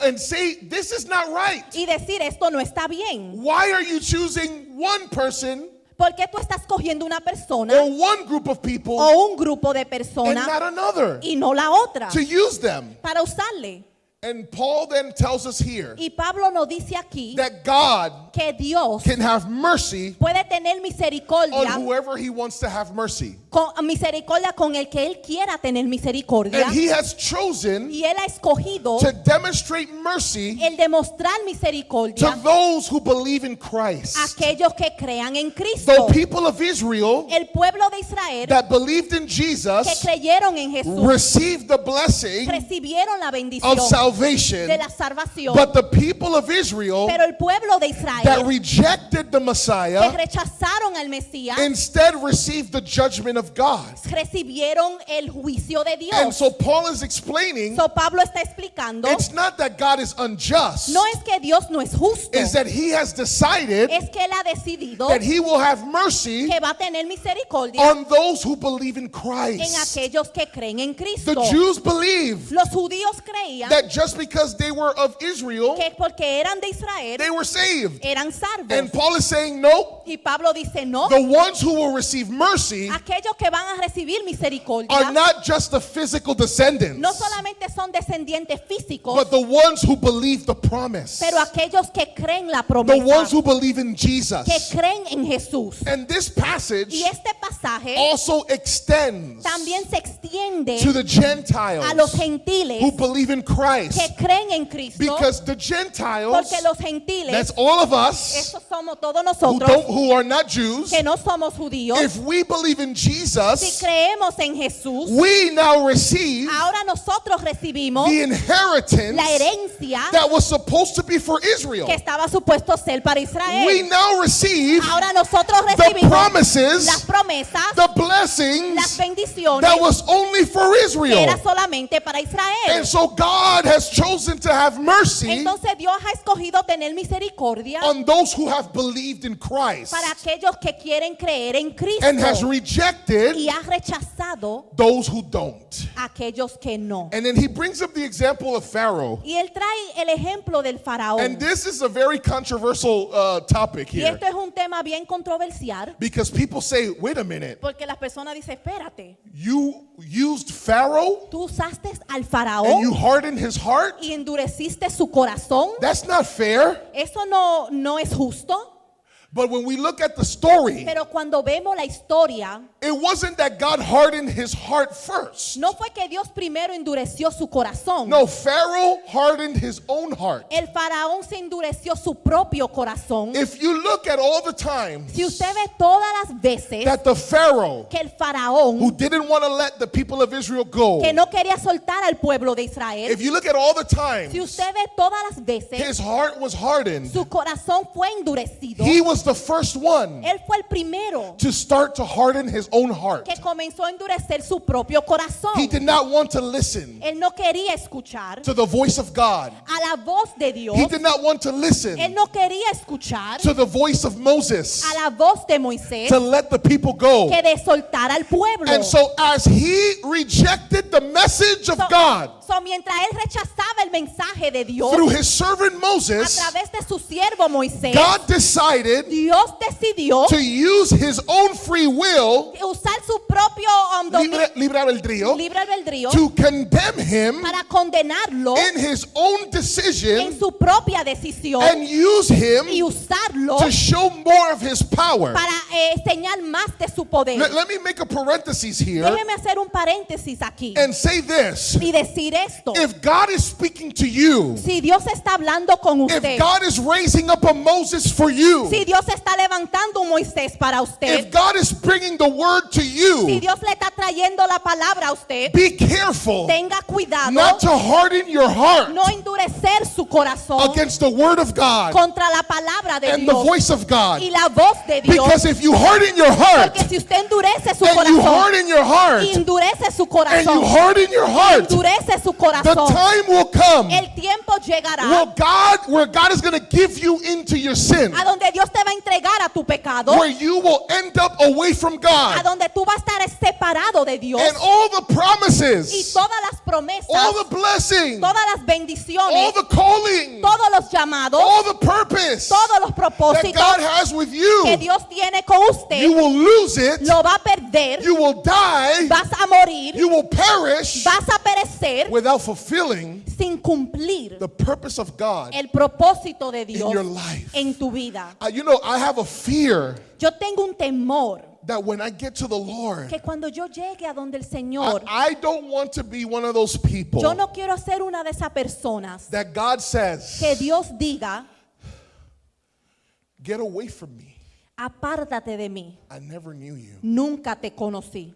and say, this is not right. y decir esto no está bien. Why are you choosing one person ¿Por qué tú estás cogiendo una persona or one group of people o un grupo de and personas not another y no la otra to use them? para usarle? And Paul then tells us here Y Pablo nos dice aquí that God que Dios can have mercy puede tener on misericordia whoever he wants to have mercy. con misericordia con el que él quiera tener misericordia, And he has chosen y él ha escogido to demonstrate mercy el demostrar to misericordia those who believe in a Christ. aquellos que crean en The Cristo. people of Israel El pueblo de Israel that believed in que Jesus creyeron en Jesús received the blessing recibieron la of bendición salvation, de la salvación, but the people of Israel pero el pueblo de that Israel rejected the que Messiah rechazaron al Mesías instead received the judgment of God. recibieron el juicio de Dios. And so Paul is explaining So Pablo está explicando, it's not that God is unjust, no es que Dios no es justo, is that he has decided es que él ha decidido that he will have mercy que va a tener misericordia on those who believe in en Christ. aquellos que creen en Cristo. The Jews believe Los judíos creían that just because they were of Israel, que porque eran de Israel they were saved. eran salvos. And Paul is saying, no, Y Pablo dice, no, the ones who will receive mercy aquellos que van a recibir misericordia are not just the physical descendants, no solamente son descendientes físicos, but the ones who believe the promise, pero aquellos que creen la the promesa, ones who believe in que Jesus. creen en Jesús. And this passage Y este pasaje also extends también se extiende to the a los Gentiles gentiles who believe in Christ, que creen en Cristo, because the Gentiles, porque los gentiles, that's all of us esos somos todos who nosotros, who are not Jews, que no somos judíos. if we believe in Si Jesus, creemos en Jesús, we now receive ahora nosotros recibimos the inheritance la herencia that was supposed to be for Israel. que estaba supuesto ser para Israel. We now receive Ahora nosotros the recibimos promises, las promesas, the las blessings bendiciones that was only for que Israel. era solamente para Israel. And so God has chosen to have mercy Entonces Dios ha escogido tener misericordia on those who have believed in Christ para aquellos que quieren creer en Cristo and has rejected y ha rechazado those who don't. a aquellos que no. And then he brings up the example of Pharaoh. Y él trae el ejemplo del And faraón. this is a very controversial topic Y here, esto es un tema bien controversial because people say, wait a minute, porque las personas dicen, espérate, you used Pharaoh tú usaste al and faraón you hardened his heart? y endureciste su corazón. That's not fair. Eso no es justo. But when we look at the story, Pero cuando vemos la historia, it wasn't that God hardened his heart first. no fue que Dios primero endureció su corazón. No, Pharaoh hardened his own heart. El faraón se endureció su propio corazón. If you look at all the times Si usted ve todas las veces that the Pharaoh que el faraón, who didn't want to let the people of Israel go, que no quería soltar al pueblo de Israel, if you look at all the si times usted ve todas las veces, his heart was hardened, su corazón fue endurecido. he was the first one Él fue el primero to start to harden his own heart. que comenzó a endurecer su propio corazón. He did not want to listen Él no quería escuchar to the voice of God. a la voz de Dios. He did not want to listen Él no quería escuchar to the voice of Moses a la voz de Moisés to let the people go. que de soltar al pueblo. And so as he rejected the message of God So, mientras él rechazaba el mensaje de Dios through his servant a Moses, través de su siervo Moisés, God decided Dios decidió to use his own free will, usar su propio libre albedrío, libre albedrío to condemn him para condenarlo in his own en decision su propia decisión and use him y usarlo to show more of his power. para enseñar más de su poder. Let me make a parenthesis here Déjeme hacer un paréntesis aquí and say this. y decir esto. If God is speaking to you, Si Dios está hablando con if usted, God is raising up a Moses for you, si Dios Dios está levantando un Moisés para if usted, God is bringing the word to si you, Dios le está trayendo la palabra a usted, be careful tenga cuidado, not to harden your heart no endurecer su corazón against the word of God contra la palabra de and the Dios voice of God. y la voz de Dios. Because if you harden your heart Porque si usted endurece su and you corazón, harden your heart y endurece su and you corazón, harden your heart, endurece su the corazón, time will come el tiempo llegará where God is going to give you into your sin, a donde Dios te va a entregar a tu pecado, where you will end up away from a God. donde tú vas a estar separado de Dios, And all the y promises, todas las promesas, all the blessing, todas las all bendiciones, the calling, todos los llamados, all the purpose todos los that propósitos God has with que you, Dios tiene con usted, you will lose it, lo va a perder, you will die, vas a morir, you will perish vas a perecer without fulfilling sin cumplir the purpose of God el propósito de in Dios your life. en tu vida. You know, I have a fear Yo tengo un temor that when I get to the Lord, que cuando yo llegue a donde el Señor, I don't want to be one of those people yo no quiero ser una de esas personas that God says, que Dios diga, get away from me. apártate de mí, I never knew you. nunca te conocí.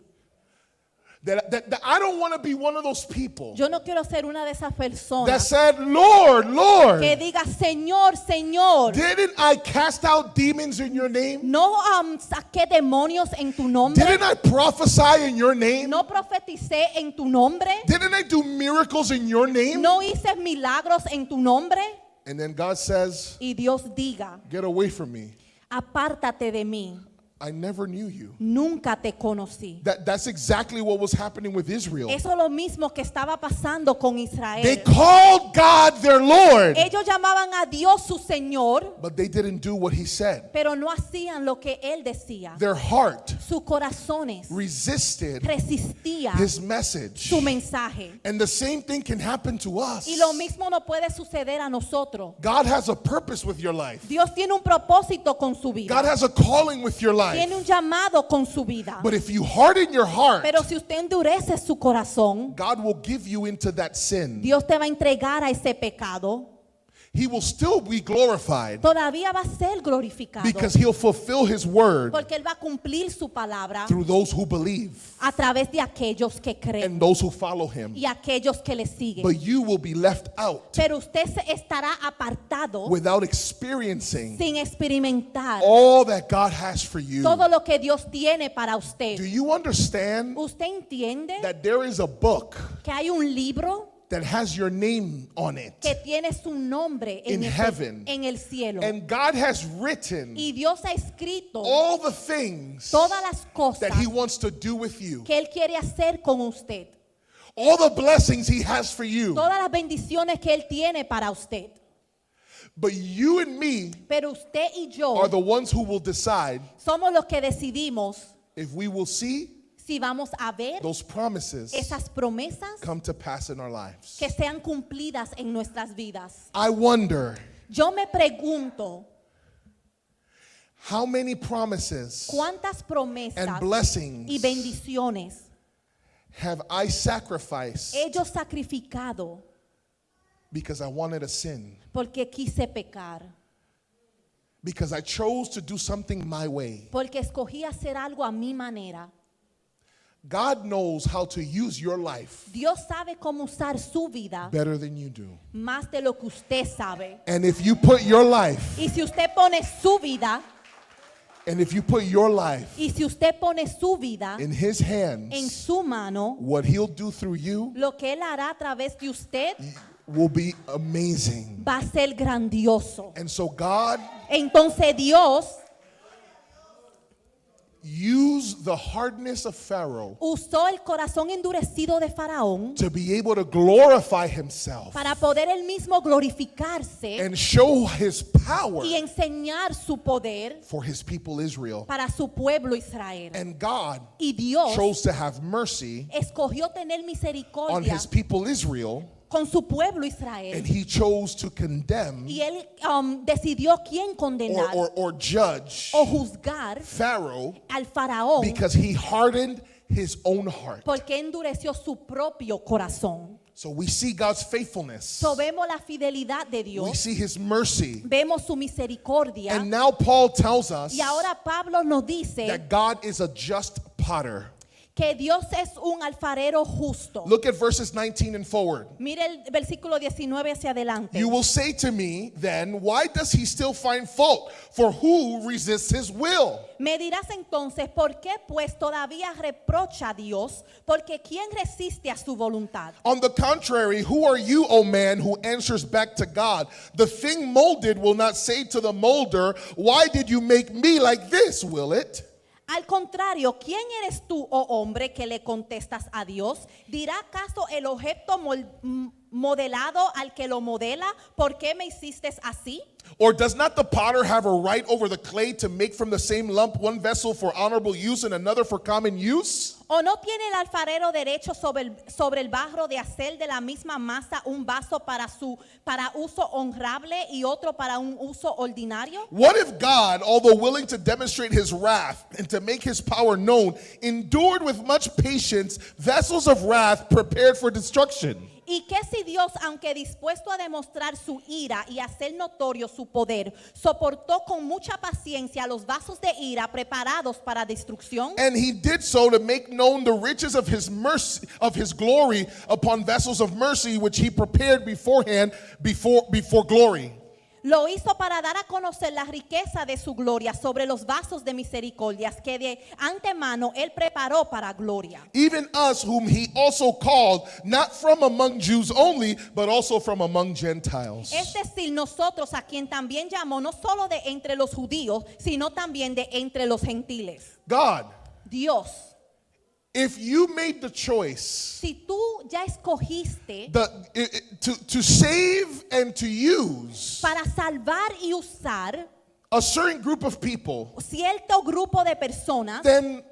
That I don't want to be one of those people Yo no quiero ser una de esas that personas said, Lord, Lord, que diga, Señor, Señor, didn't I cast out demons in your name? no saqué demonios en tu nombre, Didn't I prophesy in your name? no profeticé en tu nombre, Didn't I do miracles in your name? no hice milagros en tu nombre. And then God says, Y Dios diga, get away from me. apártate de mí, I never knew you. nunca te conocí. That's exactly what was happening with Israel. Eso es lo mismo que estaba pasando con Israel. They called God their Lord, Ellos llamaban a Dios su Señor, but they didn't do what he said. pero no hacían lo que Él decía. Their heart Sus corazones resisted resistían his message. su mensaje. And the same thing can happen to us. Y lo mismo no puede suceder a nosotros. God has a purpose with your life. Dios tiene un propósito con su vida. God has a calling with your life. Tiene un llamado con su vida. But if you harden your heart, Pero si usted endurece su corazón, God will give you into that sin. Dios te va a entregar a ese pecado. He will still be glorified Todavía va a ser glorificado. because he'll fulfill his word Porque Él va a cumplir su palabra through those who believe a través de aquellos que creen and those who follow him. y aquellos que le siguen. But you will be left out Pero usted estará apartado without experiencing sin experimentar all that God has for you. todo lo que Dios tiene para Do usted. you understand ¿Usted entiende that there is a book que hay un libro that has your name on it? que tiene su nombre In heaven. en el cielo? And God has written Y Dios ha escrito all the things todas las cosas that he wants to do with you. que Él quiere hacer con usted. All the blessings he has for you. Todas las bendiciones que Él tiene para usted. But you and me Pero usted y yo are the ones who will decide somos los que decidimos if we will see si vamos a ver those promises esas promesas come to pass in our lives. que sean cumplidas en nuestras vidas. I wonder Yo me pregunto, how many promises ¿cuántas promesas and blessings y bendiciones have I sacrificed ellos sacrificado because I wanted to sin? porque quise pecar? Because I chose to do something my way. Porque escogí hacer algo a mi manera. God knows how to use your life Dios sabe cómo usar su vida better than you do. más de lo que usted sabe. And if you put your life, Y si usted pone su vida, and if you put your life y si usted pone su vida in his en hands, su mano, what he'll do through you lo que Él hará a través de usted will be amazing. va a ser grandioso. And so God Entonces Dios used the hardness of Pharaoh usó el corazón endurecido de Faraón to be able to glorify himself para poder él mismo glorificarse and show his power y enseñar su poder for his people Israel. para su pueblo Israel. And God Y Dios chose to have mercy escogió tener on misericordia his people Israel, con su pueblo Israel. and he chose to condemn Y él decidió quién condenar or judge o juzgar Pharaoh al faraón because he hardened his own heart. porque endureció su propio corazón. So we see God's faithfulness. So vemos la fidelidad de We Dios, see his mercy. vemos su misericordia. And now Paul tells us Y ahora Pablo nos dice that God is a just potter. que Dios es un alfarero justo. Look at verses 19 and forward. Mire el versículo 19 hacia adelante. You will say to me, then, why does he still find fault? For who resists his will? Me dirás entonces, ¿por qué pues todavía reprocha a Dios? Porque ¿quién resiste a su voluntad? On the contrary, who are you, O man, who answers back to God? The thing molded will not say to the molder, why did you make me like this, will it? Al contrario, ¿quién eres tú, oh hombre, que le contestas a Dios? ¿Dirá acaso el objeto modelado al que lo modela, ¿por qué me hiciste así? Or does not the potter have a right over the clay to make from the same lump one vessel for honorable use and another for common use? ¿O no tiene el alfarero derecho sobre el barro de hacer de la misma masa un vaso para uso honrable y otro para un uso ordinario? What if God, although willing to demonstrate his wrath and to make his power known, endured with much patience vessels of wrath prepared for destruction? ¿Y qué si Dios, aunque dispuesto a demostrar su ira y hacer notorio su poder, soportó con mucha paciencia los vasos de ira preparados para destrucción? And he did so to make known the riches of his mercy, of his glory upon vessels of mercy, which he prepared beforehand before glory. Lo hizo para dar a conocer la riqueza de su gloria sobre los vasos de misericordias que de antemano él preparó para gloria. Even us whom he also called, not from among Jews only, but also from among Gentiles. Es decir, nosotros a quien también llamó no solo de entre los judíos, sino también de entre los gentiles. God, Dios, if you made the choice si tú ya escogiste to save and to use para salvar y usar a certain group of people, cierto grupo de personas, then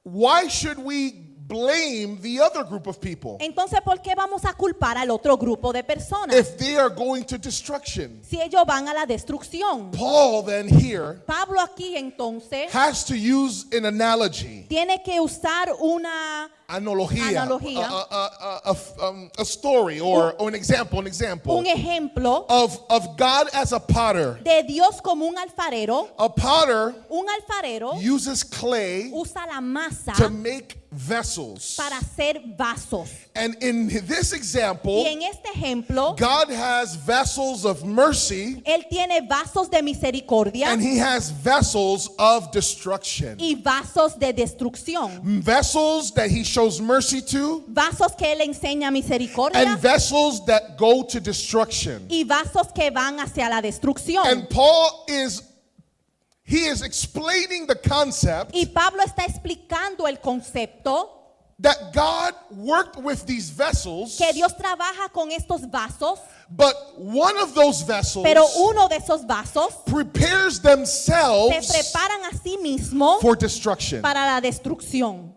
why should we blame the other group of people entonces ¿por qué vamos a culpar al otro grupo de personas if they are going to destruction? si ellos van a la destrucción? Paul then here Pablo aquí entonces has to use an analogy, tiene que usar una analogía, Analogía. a story or an example, un ejemplo of God as a potter. de Dios como un alfarero. A potter Un alfarero uses clay usa la masa to make vessels. para hacer vasos. And in this example, Y en este ejemplo, God has vessels of mercy Él tiene vasos de misericordia and he has vessels of destruction. y vasos de destrucción. Vessels that he shows mercy to Vasos que Él enseña misericordia and vessels that go to destruction. y vasos que van hacia la destrucción. And Paul is explaining the concept Y Pablo está explicando el concepto that God worked with these vessels, que Dios trabaja con estos vasos, but one of those vessels pero uno de esos vasos prepares se themselves preparan a sí mismo for destruction. para la destrucción.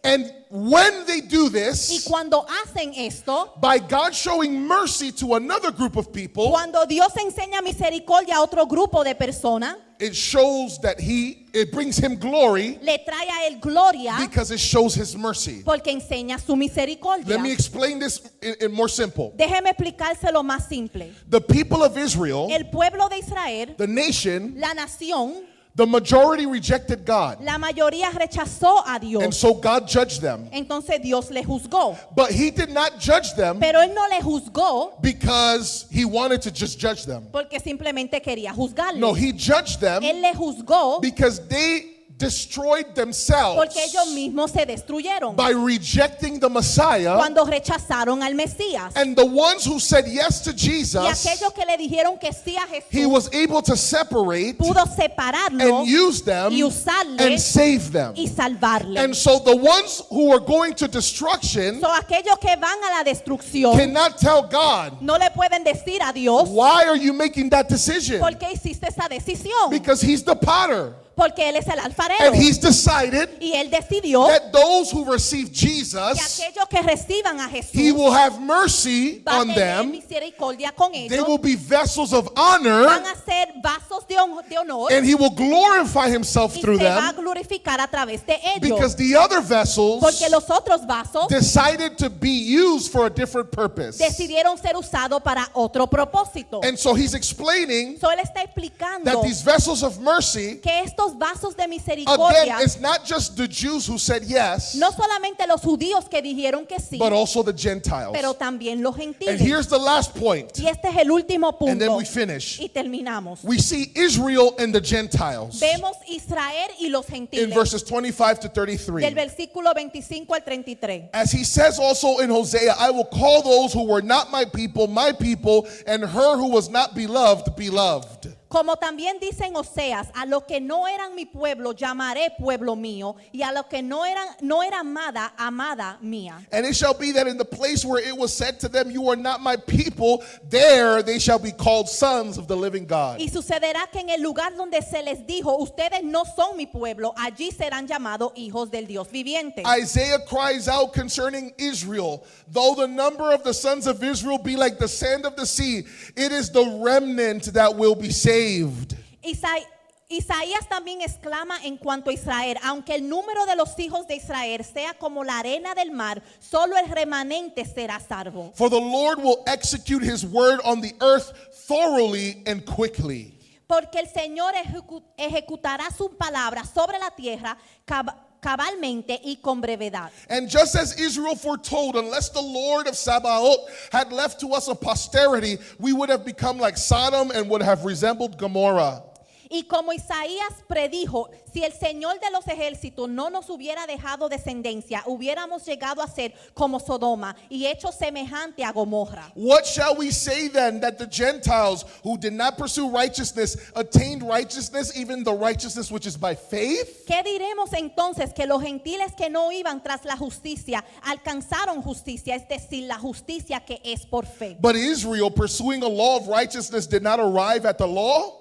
And when they do Y this, cuando hacen esto, by God showing mercy to another group of people, cuando Dios enseña misericordia a otro grupo de personas, it shows that it brings him glory le trae a Él gloria because it shows his mercy. porque enseña su misericordia. Let me explain this in more simple. Déjeme explicárselo más simple. The people of Israel, El pueblo de Israel, the nation, la nación, the majority rejected God. la mayoría rechazó a And Dios. so God judged them. Entonces Dios le juzgó. But he did not judge them Pero Él no le juzgó because he wanted to just judge them. porque simplemente quería juzgarle. No, he judged them Él le juzgó because they destroyed themselves porque ellos mismos se destruyeron by rejecting the Messiah. cuando rechazaron al Mesías. And the ones who said yes to Y Jesus, aquellos que le dijeron que sí a he Jesús, was able to separate pudo separarlo and use them y usarle and save them. y salvarle. And so the ones who are going to destruction So, aquellos que van a la destrucción cannot tell God, no le pueden decir a Dios why are you making that decision? por qué hiciste esa decisión. Because he's the potter. Porque Él es el alfarero. And he's decided Y Él decidió that those who receive que Jesus, aquellos que reciban a Jesús he will have mercy va a on tener them. misericordia con They ellos. will be vessels of honor, Van a ser vasos de honor. and he will glorify himself Y through se va a them, glorificar a través de ellos. because the other vessels Porque los otros vasos decided to be used for a different purpose. decidieron ser usados para otro propósito. And so he's explaining So Él está explicando that these vessels of mercy, que estos vasos de again, misericordia, it's not just the Jews who said yes, no solamente los judíos que dijeron que sí, but also the Gentiles. pero también los And gentiles. here's the last point, Y este es el último and then punto. we finish. Y terminamos. We see Israel and the Gentiles Vemos Israel y los in gentiles. verses 25 to Del 33. versículo 25 al 33. As he says also in Hosea, I will call those who were not my people, and her who was not beloved, beloved. Como también dice en Oseas, a los que no eran mi pueblo llamaré pueblo mío, y a los que no era amada, amada mía. And it shall be that in the place where it was said to them, you are not my people, there they shall be called sons of the living God. Y sucederá que en el lugar donde se les dijo, ustedes no son mi pueblo, allí serán llamados hijos del Dios viviente. Isaiah cries out concerning Israel, though the number of the sons of Israel be like the sand of the sea, it is the remnant that will be saved. Isaías también exclama en cuanto a Israel, aunque el número de los hijos de Israel sea como la arena del mar, solo el remanente será salvo. For the Lord will execute his word on the earth thoroughly and quickly. Porque el Señor ejecutará su palabra sobre la tierra cabalmente y con brevedad. And just as Israel foretold, unless the Lord of Sabaoth had left to us a posterity, we would have become like Sodom and would have resembled Gomorrah. Y como Isaías predijo, si el Señor de los ejércitos no nos hubiera dejado descendencia, hubiéramos llegado a ser como Sodoma y hecho semejante a Gomorra. What shall we say then, that the Gentiles who did not pursue righteousness attained righteousness, even the righteousness which is by faith? ¿Qué diremos entonces? Que los gentiles que no iban tras la justicia alcanzaron justicia, es decir, la justicia que es por fe. But Israel, pursuing a law of righteousness, did not arrive at the law.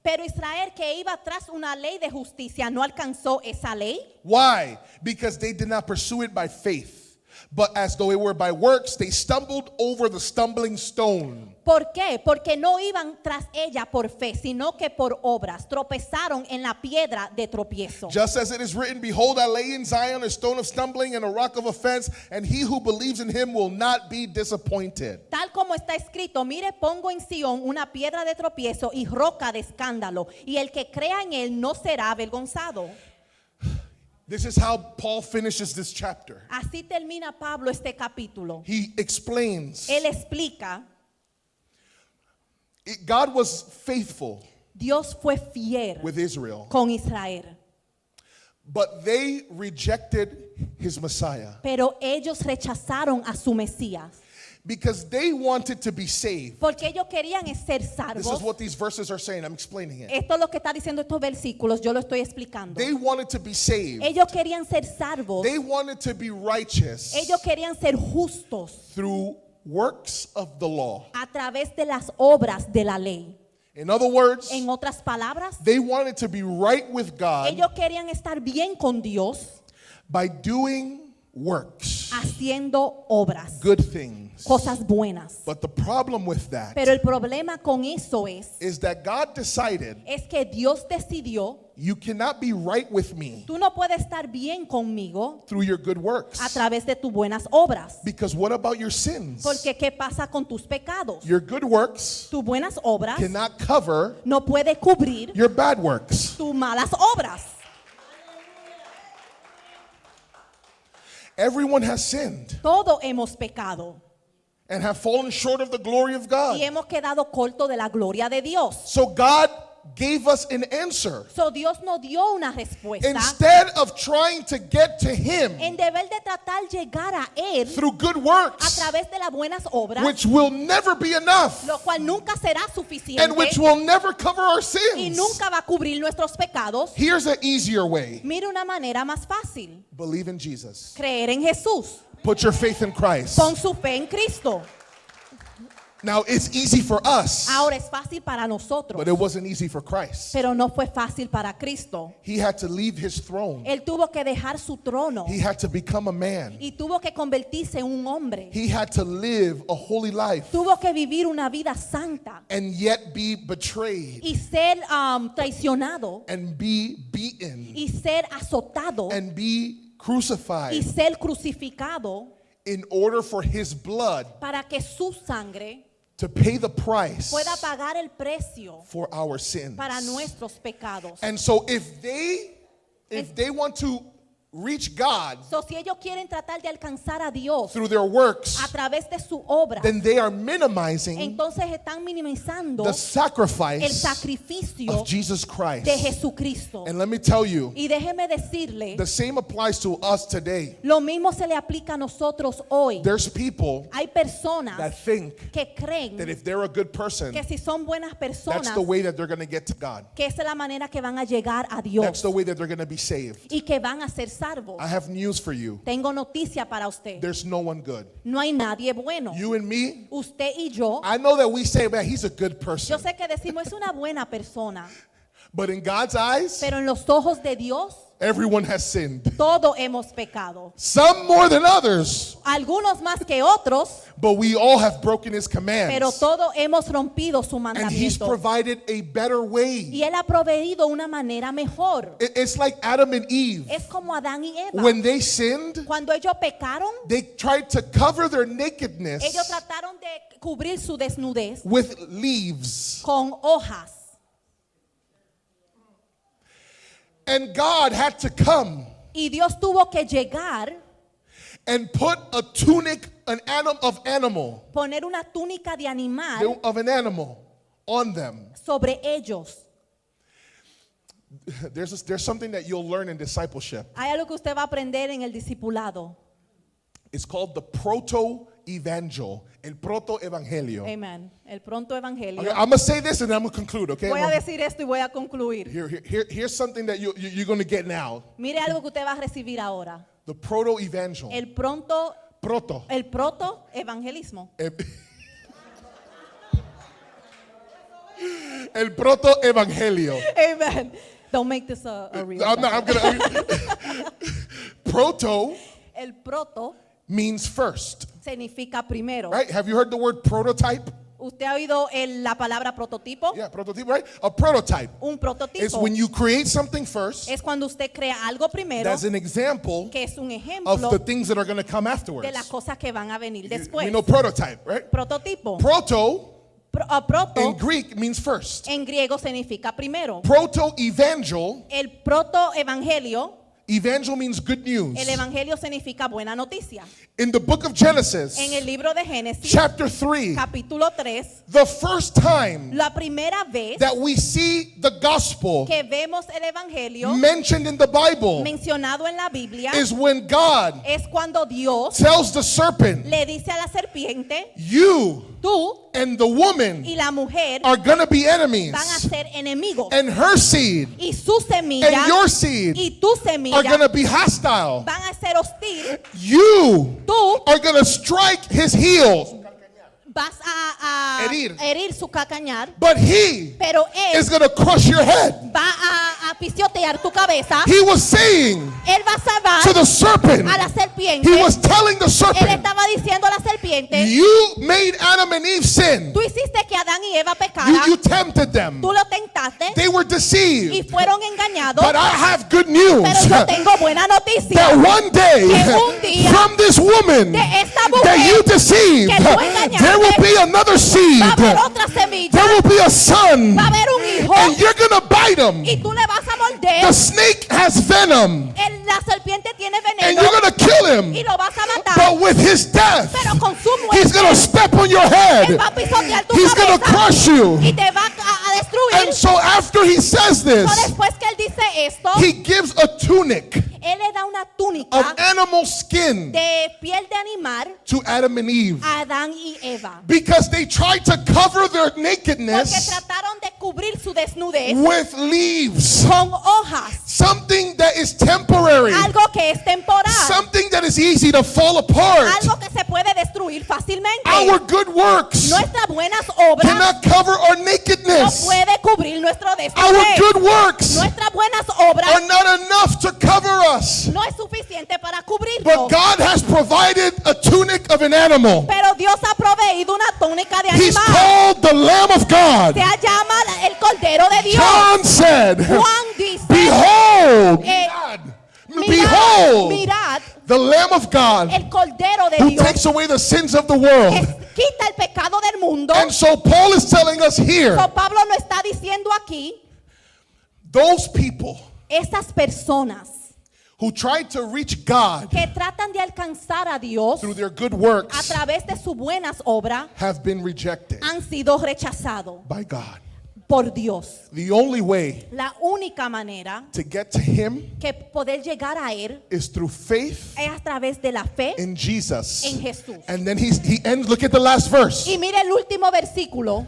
Pero Israel, que iba tras una ley de justicia, no alcanzó esa ley. Why? Because they did not pursue it by faith, but as though it were by works, they stumbled over the stumbling stone. ¿Por qué? Porque no iban tras ella por fe, sino que por obras. Tropezaron en la piedra de tropiezo. Just as it is written, behold, I lay in Zion a stone of stumbling and a rock of offense, and he who believes in him will not be disappointed. Tal como está escrito, mire, pongo en Sión una piedra de tropiezo y roca de escándalo, y el que crea en él no será avergonzado. This is how Paul finishes this chapter. Así termina Pablo este capítulo. He explains Él explica, God was faithful Dios fue fiel with Israel, con Israel, but they rejected his Messiah pero ellos rechazaron a su Mesías, because they wanted to be saved. porque ellos querían ser This is salvos. what these verses are saying. I'm explaining it. Esto es lo que está diciendo estos versículos, yo lo estoy explicando. They wanted to be saved. Ellos querían ser salvos, They wanted to be righteous ellos querían ser justos through works of the law. a través de las obras de la ley. In other words, En otras palabras, they wanted to be right with God ellos querían estar bien con Dios by doing works, haciendo obras, good things. cosas buenas. But the problem with that Pero el problema con eso is that God decided, es que Dios decidió, you cannot be right with me tú no puedes estar bien conmigo through your good works. a través de tus buenas obras. Because what about your sins? Porque ¿qué pasa con tus pecados? Your good works Tus buenas obras cannot cover no puede cubrir your bad works. tus malas obras. Everyone has sinned Todos hemos pecado and have fallen short of the glory of God. y hemos quedado corto de la gloria de Dios. So God gave us an answer. So Dios nos dio una respuesta. Instead of trying to get to Him En deber de tratar llegar a Él through good a works, través de las buenas obras, which will never be enough lo cual nunca será suficiente and which will never cover our y sins. nunca va a cubrir nuestros pecados. Here's an easier way. Mira una manera más fácil: Believe in Jesus. creer en Jesús. Put your faith in Christ. Pon su fe en Cristo. Now, it's easy for us, Ahora es fácil para nosotros, but it wasn't easy for Christ. pero no fue fácil para Cristo. He had to leave his throne. Él tuvo que dejar su trono He had to become a man. y tuvo que convertirse en un hombre. He had to live a holy life Tuvo que vivir una vida santa and yet be betrayed y ser traicionado and be beaten y ser azotado and be y crucified ser crucificado in order for his blood para que su sangre to pay the price pueda pagar el precio for our sins. para nuestros pecados. And so if they want to reach God So, si ellos quieren tratar de alcanzar a Dios through their works, a través de su obra, then they are minimizing entonces están minimizando the el sacrifice sacrificio of Jesus Christ. de Jesucristo. And let me tell you, Y déjeme decirle, the same applies to us today. lo mismo se le aplica a nosotros hoy. There's people Hay personas that think que creen that if they're a good person, que si son buenas that's personas, the way that they're going to get to God. que esa es la manera que van a llegar a That's Dios the way that they're going to be saved. y que van a ser salvos. I have news for you. Tengo noticia para usted. There's no one good. No hay nadie bueno. You and me, Usted y yo, I know that we say, man, he's a good yo person. sé que decimos es una buena persona, But in God's eyes, pero en los ojos de Dios, everyone has sinned. todos hemos pecado. Some more than others, Algunos más que otros, but we all have broken his pero commands. todos hemos rompido su And he's mandamiento. provided a better way. Y Él ha proveído una manera mejor. It's like Adam and Eve. Es como Adán y Eva. When they sinned, Cuando ellos pecaron, they tried to cover their nakedness ellos trataron de cubrir su desnudez with leaves. con hojas. And God had to come Y Dios tuvo que llegar, and put a tunic of animal poner una túnica de animal on them. sobre ellos. There's something that you'll learn in discipleship. Hay algo que usted va a aprender en el discipulado. It's called the proto-evangel, el proto-evangelio. Amen. El pronto evangelio. Okay, I'm going to say this and then I'm going to conclude, okay? Voy a decir esto y voy a concluir. Here's something that you're going to get now. Mire algo que usted va a recibir ahora. The proto-evangel. El proto evangelismo. El proto-evangelio. Amen. Don't make this a real. Proto El proto means first, significa primero. right? Have you heard the word prototype? ¿Usted ha oído la palabra prototipo? Yeah, prototype, right? A prototype Un is prototipo when you create something first es cuando usted crea algo primero, that's an example que es un of ejemplo the things that are going to come de afterwards. las cosas que van a venir We después. know prototype, right? Prototipo. Proto Proto in Greek means first. en griego significa primero. Proto-evangel, El proto evangelio, evangel means good news. el evangelio significa buena noticia. In the book of Genesis, En el libro de Génesis, chapter 3, capítulo 3, the first time la primera vez that we see the gospel que vemos el evangelio mentioned in the Bible mencionado en la Biblia is when God es cuando Dios tells the serpent, le dice a la serpiente, you tú and the woman y la mujer are going to be enemies, van a ser enemigos and her seed y su semilla and your seed y tu semilla are going to be hostile. van a ser hostil. You Tú are going to strike his heels, vas a herir su calcañar, but he pero is él going to crush your head. va a pisotear tu cabeza. He was saying Él va a salvar to the serpent, a la serpiente. he was telling the Él serpent, estaba diciendo a la serpiente, you made Adam and Eve sin. tú hiciste que Adán y Eva pecaran, You tempted them. tú lo tentaste They were y deceived. fueron engañados, But I have good news pero yo tengo buena noticia. that one day Que un día from this woman de esta mujer that you deceived, que tú engañaste, there will be another seed. Va a haber otra semilla, There will be a son. va a haber un hijo And you're going to bite him. y tú le vas a The morder. snake has venom. La serpiente tiene And veneno you're going to kill him. y lo vas a matar, But with his death, pero con su he's muerte going to step on your él head. va a pisotear tu He's going to cabeza crush you. y te va a destruir. And so after he says this, So, después que él dice esto, he gives a tunic él le da una of túnica animal skin de piel de animal to Adam and Eve. a Adán y Eva, Because they tried to cover their porque nakedness trataron de cubrir su desnudez with leaves. con hojas, Something that is temporary. algo que es temporal, Something that that is easy to fall apart. algo que se puede destruir fácilmente. Our good works Nuestras buenas obras cannot cover our no nakedness. puede cubrir nuestro Our desnudez. good works Nuestras buenas obras are not enough to cover us. no es suficiente para cubrirlo. But God has provided a tunic of an animal. Pero Dios ha proveído una túnica de He's animal. called the Lamb of God. Se llama el Cordero de Dios. John said, Juan dice, behold, mirad, behold, mirad the Lamb of God el Cordero de who Dios takes away the sins of the que world. quita el pecado del mundo. And so Paul is telling us here, So, Pablo lo está diciendo aquí, those people estas personas who tried to reach God que tratan de alcanzar a Dios through their good a works través de sus buenas obras have been rejected han sido rechazados by God. por Dios. The only way La única manera to get to Him que poder llegar a Él is through faith es a través de la fe in Jesus. en Jesús. And then he ends, look at the last verse. Y mire el último versículo,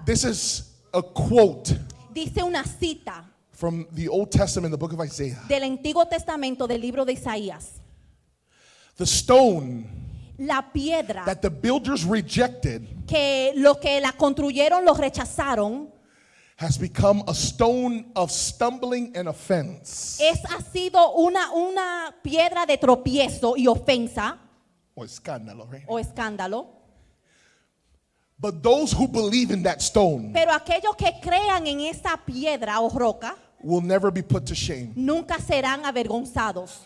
This is a quote dice una cita from the Old Testament, the book of Isaiah. del Antiguo Testamento del libro de Isaías. The stone La piedra that the builders rejected que lo que la construyeron lo rechazaron has become a stone of stumbling and offense. ha sido una piedra de tropiezo y ofensa Or escándalo, right? o escándalo. But those who believe in that stone Pero aquellos que crean en esa piedra o roca will never be put to shame. nunca serán avergonzados.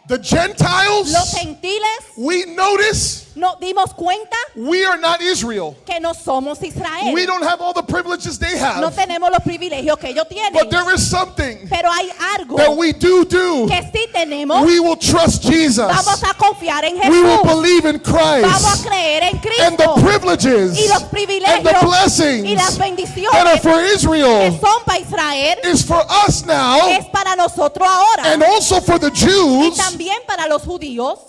The Los Gentiles, gentiles we notice nos dimos cuenta we are not Israel. que no somos Israel. We don't have all the privileges they No have. tenemos los privilegios que ellos tienen. But there is something Pero hay algo that we do. que sí tenemos. We will trust Jesus. Vamos a confiar en We will Jesús. believe in Vamos a Christ. creer en And the Cristo. privileges Y los and privilegios the y las blessings that are bendiciones for que Israel son para Israel is for us now es para nosotros ahora. and also for the Y Jews también para los judíos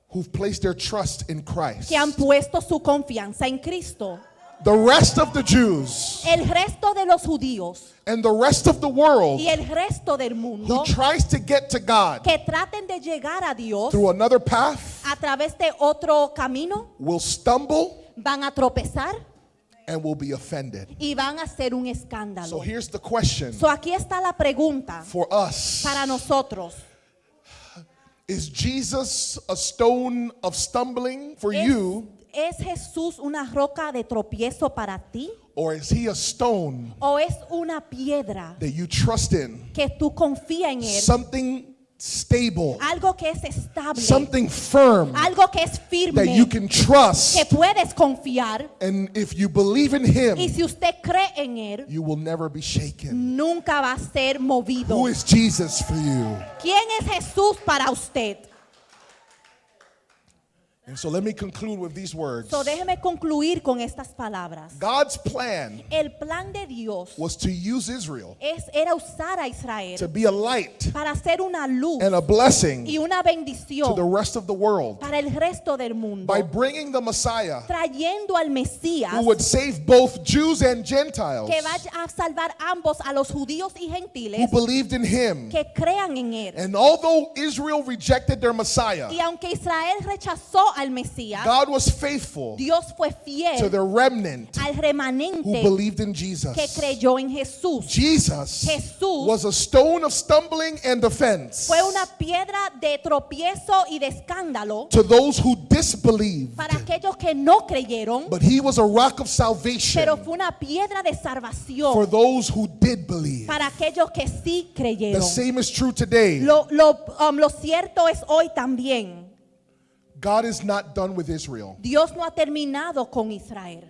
who've placed their trust in Christ. que han puesto su confianza en Cristo. The rest of the Jews El resto de los judíos and the rest of the world y el resto del mundo who tries to get to God que traten de llegar a Dios through another path a través de otro camino will stumble van a tropezar and will be offended. y van a hacer un So escándalo. here's the question So aquí está la pregunta for us. para nosotros. Is Jesus a stone of stumbling for ¿Es, you, ¿Es Jesús una roca de tropiezo para ti? or is he a stone ¿O es una piedra that you trust in? que tú confías en Él? Something stable, Algo que es estable, something firm algo que es firme, that you can trust. que puedes confiar. And if you believe in Y him, si usted cree en Él, you will never be shaken. nunca va a ser movido. Who is Jesus for you? ¿Quién es Jesús para usted? And so let me conclude with these words. So déjeme concluir con estas palabras. God's plan El plan de Dios was to use Israel era usar a Israel to be a light para ser una luz and a blessing y una to the bendición rest of the world para el resto del mundo, by bringing the Messiah trayendo al Mesías who would save both Jews and Gentiles que vaya a salvar ambos, a los judíos y who gentiles believed in him. que crean en Él. And although Israel rejected their Messiah, Y aunque Israel rechazó al Mesías, God was faithful Dios fue to fiel the remnant al who remanente believed in que Jesus. creyó en Jesús. Jesus Jesús was a stone of stumbling and offense fue una piedra de tropiezo y de escándalo to those who disbelieved, para aquellos que no creyeron, but he was a rock of pero salvation fue una piedra de for salvación those who did believe. para aquellos que sí The creyeron. same is true today. Lo cierto es hoy también. God is not done with Israel, Dios no ha terminado con Israel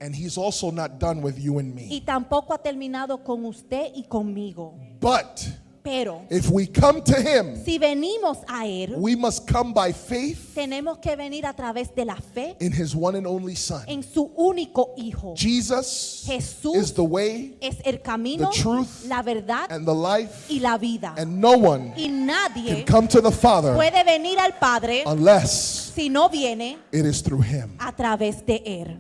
and he's also not done with you and y me. tampoco ha terminado con usted y conmigo. But Pero if we come to him, si venimos a Él, we must come by faith tenemos que venir a través de la fe in his one and only Son. en su único Hijo. Jesus Jesús is the way es el camino, the truth, la verdad and the life, y la vida. and no one Y can nadie come to the Father puede venir al Padre unless si no viene it is through him. a través de Él.